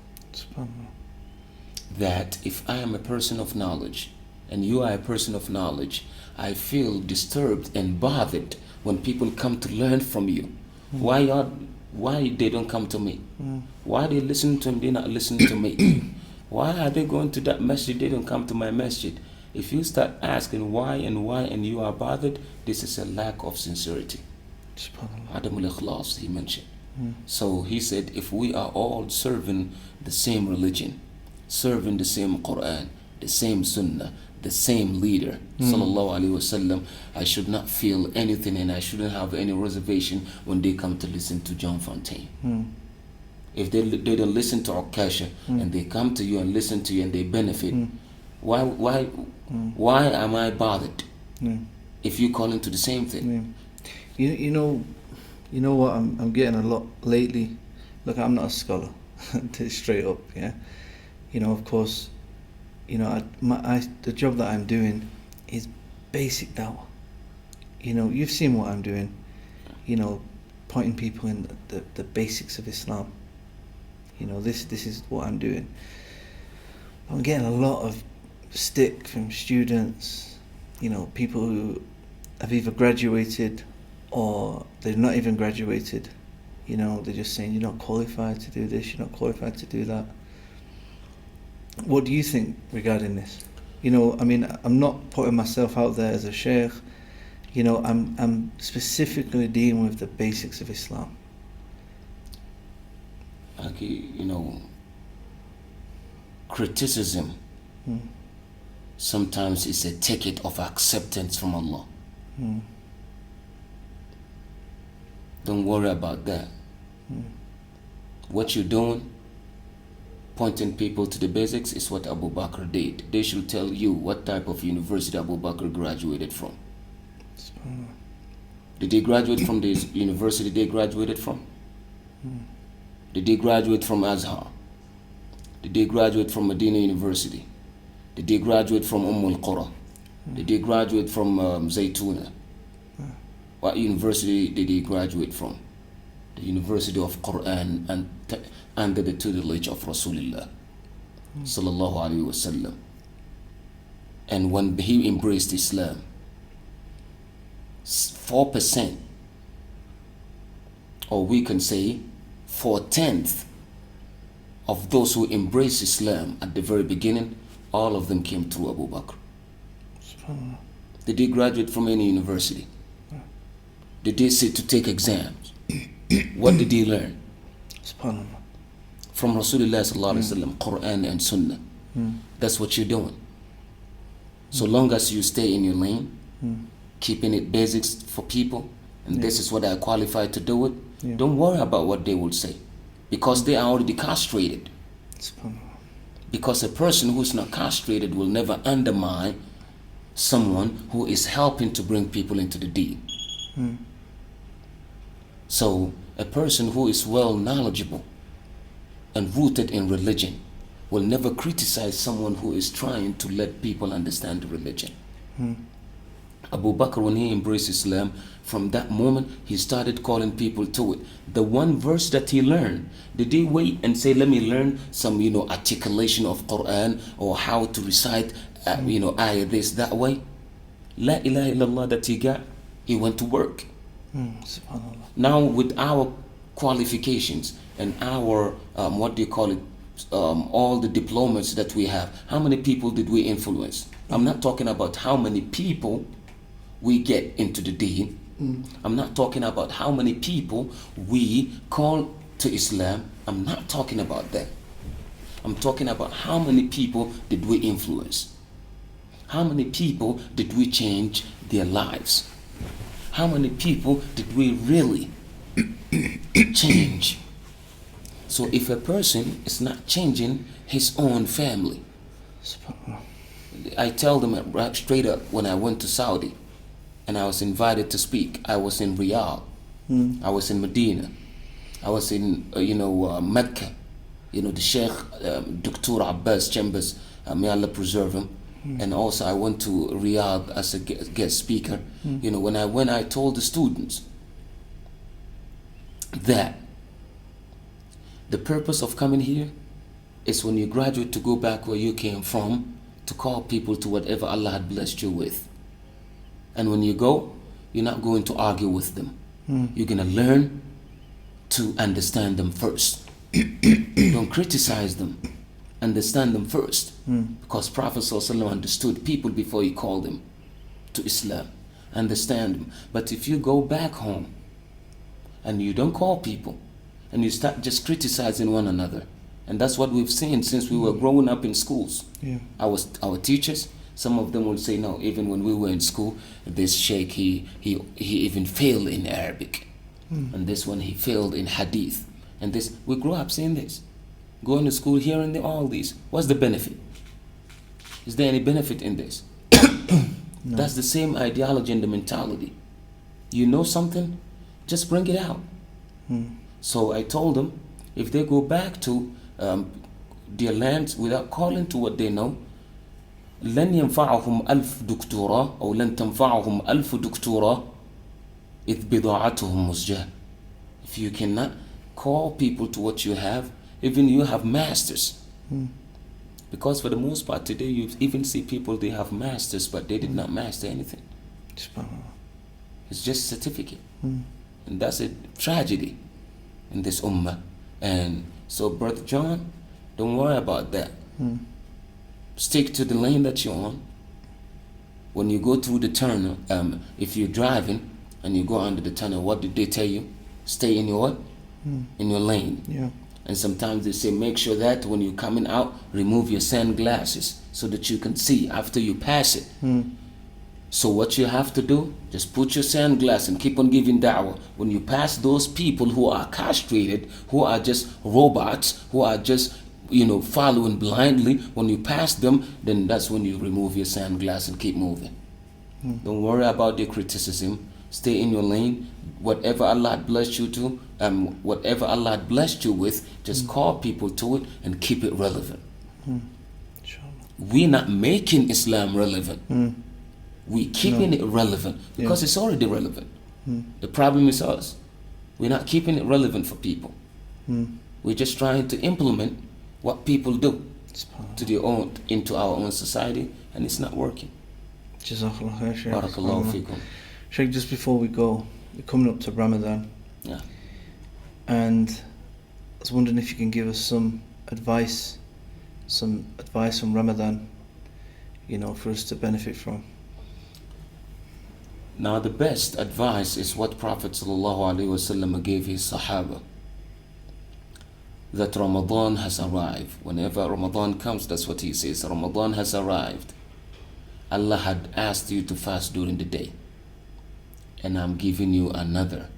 That if I am a person of knowledge and you are a person of knowledge, I feel disturbed and bothered when people come to learn from you. Why they don't come to me? Why they listen to him, they not listen to me? Why are they going to that masjid, they don't come to my masjid? If you start asking why and you are bothered, this is a lack of sincerity. Adamul ikhlas, he mentioned. So he said, if we are all serving the same religion, serving the same Quran, the same Sunnah, the same leader, sallallahu alaihi wasallam, I should not feel anything and I shouldn't have any reservation when they come to listen to John Fontain. If they don't listen to Okasha and they come to you and listen to you and they benefit, why am I bothered if you call into the same thing? You know what I'm getting a lot lately. Look, I'm not a scholar, straight up. Yeah, of course, the job that I'm doing is basic dawah. You've seen what I'm doing. Pointing people in the basics of Islam. This is what I'm doing. I'm getting a lot of stick from students, people who have either graduated or they've not even graduated. They're just saying, you're not qualified to do this, you're not qualified to do that. What do you think regarding this? I'm not putting myself out there as a sheikh. I'm specifically dealing with the basics of Islam. Criticism sometimes is a ticket of acceptance from Allah. Don't worry about that. What you're doing, pointing people to the basics, is what Abu Bakr did. They should tell you what type of university Abu Bakr graduated from. Did they graduate from the university they graduated from? Did they graduate from Azhar? Did they graduate from Medina University? Did they graduate from al Qura? Did they graduate from Zaytuna? What university did they graduate from? The University of Quran and under the tutelage of Rasulullah sallallahu alaihi wasallam. And when he embraced Islam, 4%, or we can say 4/10 of those who embraced Islam at the very beginning, all of them came through Abu Bakr. Did they graduate from any university? Did they sit to take exams? What did they learn? From Rasulullah sallallahu alaihi wasallam, Quran and Sunnah. That's what you're doing. So long as you stay in your lane, keeping it basics for people, and this is what I qualify to do it, don't worry about what they will say, because they are already castrated. Because a person who's not castrated will never undermine someone who is helping to bring people into the deen. So a person who is well knowledgeable and rooted in religion will never criticize someone who is trying to let people understand the religion. Abu Bakr, when he embraced Islam, from that moment he started calling people to it. The one verse that he learned, did he wait and say, let me learn some articulation of Quran or how to recite ayah this, that way? La ilaha illallah that he got, he went to work. Now with our qualifications and our all the diplomas that we have, how many people did we influence? I'm not talking about how many people we get into the deen. I'm not talking about how many people we call to Islam. I'm not talking about that. I'm talking about how many people did we influence? How many people did we change their lives? How many people did we really change? So if a person is not changing his own family, I tell them right straight up, when I went to Saudi and I was invited to speak, I was in Riyadh, I was in Medina, I was in Mecca, the Sheikh Dr. Abbas Chambers, may Allah preserve him, and also I went to Riyadh as a guest speaker. When I told the students that the purpose of coming here is when you graduate to go back where you came from, to call people to whatever Allah had blessed you with. And when you go, you're not going to argue with them. You're going to learn to understand them first. Don't criticize them. Understand them first. Because Prophet ﷺ understood people before he called them to Islam. Understand them. But if you go back home and you don't call people and you start just criticizing one another. And that's what we've seen since we were growing up in schools. Yeah. Our teachers, some of them will say, no, even when we were in school, this Sheikh, he even failed in Arabic. And this one, he failed in Hadith. And this, we grew up seeing this. Going to school, hearing all these. What's the benefit? Is there any benefit in this? No. That's the same ideology and the mentality. You know something, just bring it out. So I told them, if they go back to their lands without calling to what they know, لن ينفعهم ألف دكتوراه أو لن تنفعهم ألف دكتوراه إذ بضاعتهم مزجاة. If you cannot call people to what you have, even you have masters. Because for the most part today, you even see people, they have masters, but they did not master anything. It's just a certificate. And that's a tragedy in this ummah. And so, Brother John, don't worry about that. Stick to the lane that you're on. When you go through the tunnel, if you're driving and you go under the tunnel, what did they tell you? Stay in your what? In your lane. Yeah. And sometimes they say, make sure that when you're coming out, remove your sunglasses so that you can see after you pass it. So what you have to do, just put your sunglasses and keep on giving da'wah. When you pass those people who are castrated, who are just robots, who are just, following blindly, when you pass them, then that's when you remove your sunglasses and keep moving. Don't worry about their criticism. Stay in your lane. Whatever Allah blessed you to, whatever Allah blessed you with, just call people to it and keep it relevant. We're not making Islam relevant. We're keeping it relevant because it's already relevant. The problem is us. We're not keeping it relevant for people. We're just trying to implement what people do into our own society, and it's not working. Jazakallah khair, Sheikh. Barakallahu feekum. Sheikh, just before we go, we're coming up to Ramadan. Yeah. And I was wondering if you can give us some advice from Ramadan, for us to benefit from. Now the best advice is what Prophet ﷺ gave his Sahaba. That Ramadan has arrived. Whenever Ramadan comes, that's what he says. Ramadan has arrived. Allah had asked you to fast during the day. And I'm giving you another,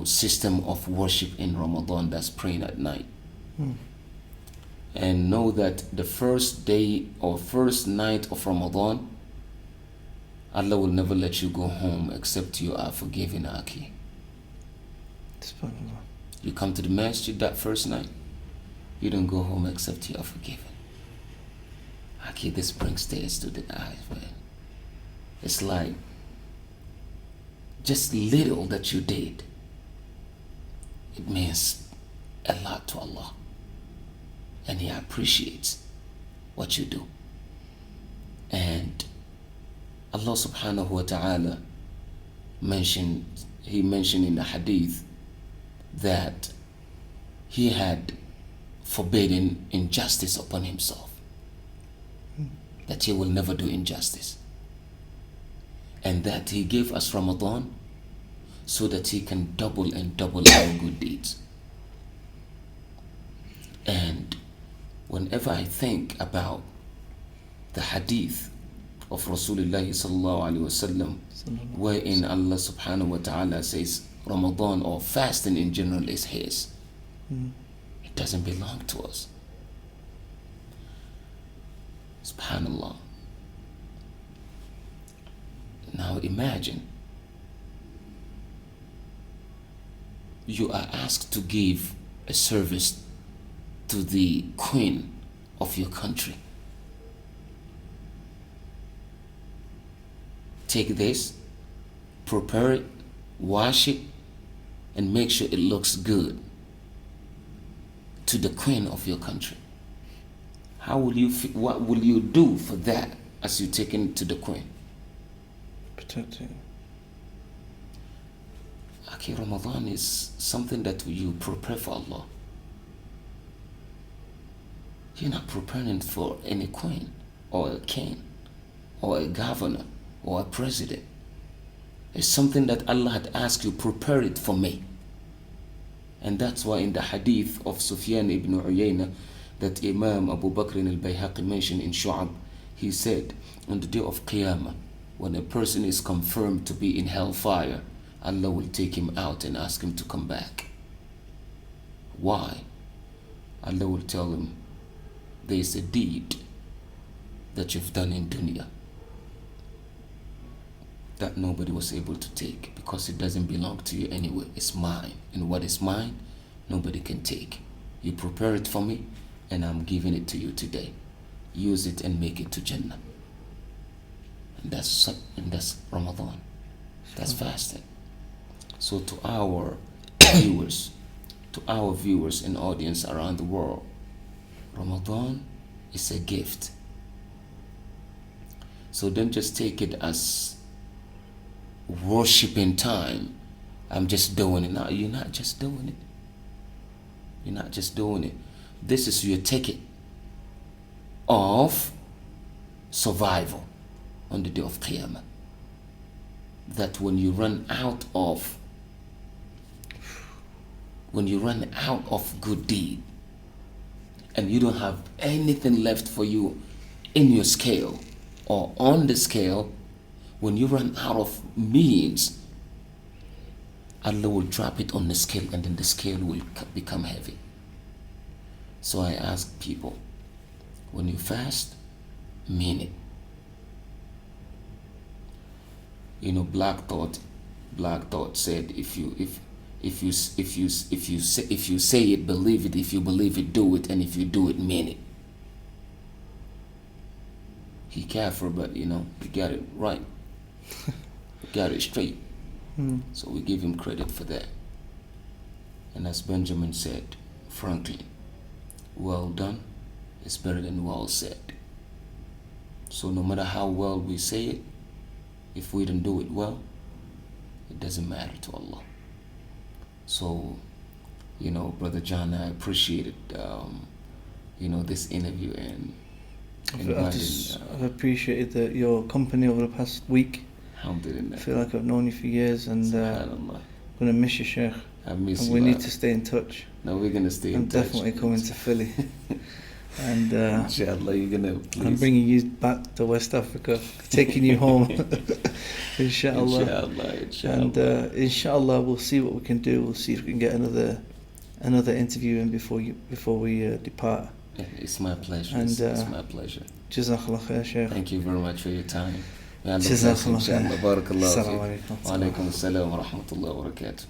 system of worship in Ramadan, that's praying at night. And know that the first day or first night of Ramadan, Allah will never let you go home except you are forgiven, Aki. You come to the masjid that first night, you don't go home except you are forgiven. Aki, this brings tears to the eyes, man. It's like just little that you did, it means a lot to Allah, and He appreciates what you do. And Allah subhanahu wa ta'ala mentioned in the hadith that He had forbidden injustice upon Himself, that He will never do injustice, and that He gave us Ramadan so that He can double and double our good deeds. And whenever I think about the hadith of Rasulullah sallallahu alaihi wasallam, wherein Allah subhanahu wa ta'ala says Ramadan or fasting in general is His, it doesn't belong to us. Subhanallah. Now imagine you are asked to give a service to the queen of your country. Take this, prepare it, wash it, and make sure it looks good to the queen of your country. How will you what will you do for that as you take it to the queen? Protect it. Okay, Ramadan is something that you prepare for Allah. You're not preparing for any queen or a king or a governor or a president. It's something that Allah had asked you, prepare it for me. And that's why in the hadith of Sufyan ibn Uyayna that Imam Abu Bakr al-Bayhaqi mentioned in Shu'ab, he said, on the day of Qiyamah, when a person is confirmed to be in hellfire, Allah will take him out and ask him to come back. Why? Allah will tell him, there is a deed that you've done in dunya that nobody was able to take because it doesn't belong to you anyway. It's mine. And what is mine, nobody can take. You prepare it for me and I'm giving it to you today. Use it and make it to Jannah. And that's Ramadan. That's fasting. So to our viewers, and audience around the world, Ramadan is a gift. So don't just take it as worshiping time. I'm just doing it. No, you're not just doing it. You're not just doing it. This is your ticket of survival on the day of Qiyamah. That when you run out of good deed and you don't have anything left for you in your scale or on the scale, when you run out of means, Allah will drop it on the scale and then the scale will become heavy. So I ask people, when you fast, mean it. You know, Black Thought said, if you say it, believe it. If you believe it, do it. And if you do it, mean it. He kafir, but you know, he got it right. He got it straight. So we give him credit for that. And as Benjamin said, frankly, well done is better than well said. So no matter how well we say it, if we don't do it well, it doesn't matter to Allah. So, you know, Brother John, I appreciated, this interview and I've appreciated your company over the past week. Alhamdulillah. I feel like I've known you for years, and I'm going to miss you, Sheikh. I miss and you. We need to stay in touch. No, we're going to stay in touch. I'm definitely coming to Philly. And inshallah, you're going to I'm bringing you back to West Africa, taking you home. Inshallah. And inshallah, we'll see what we can do. We'll see if we can get another interview in before we depart. It's my pleasure. And, it's my pleasure. Jazakallah khair, Sheikh. Thank you very much for your time. Jazakallah khair. Barakallahu Assalamu alaikum. Wa alaikum assalam wa rahmatullahi wa barakatuh.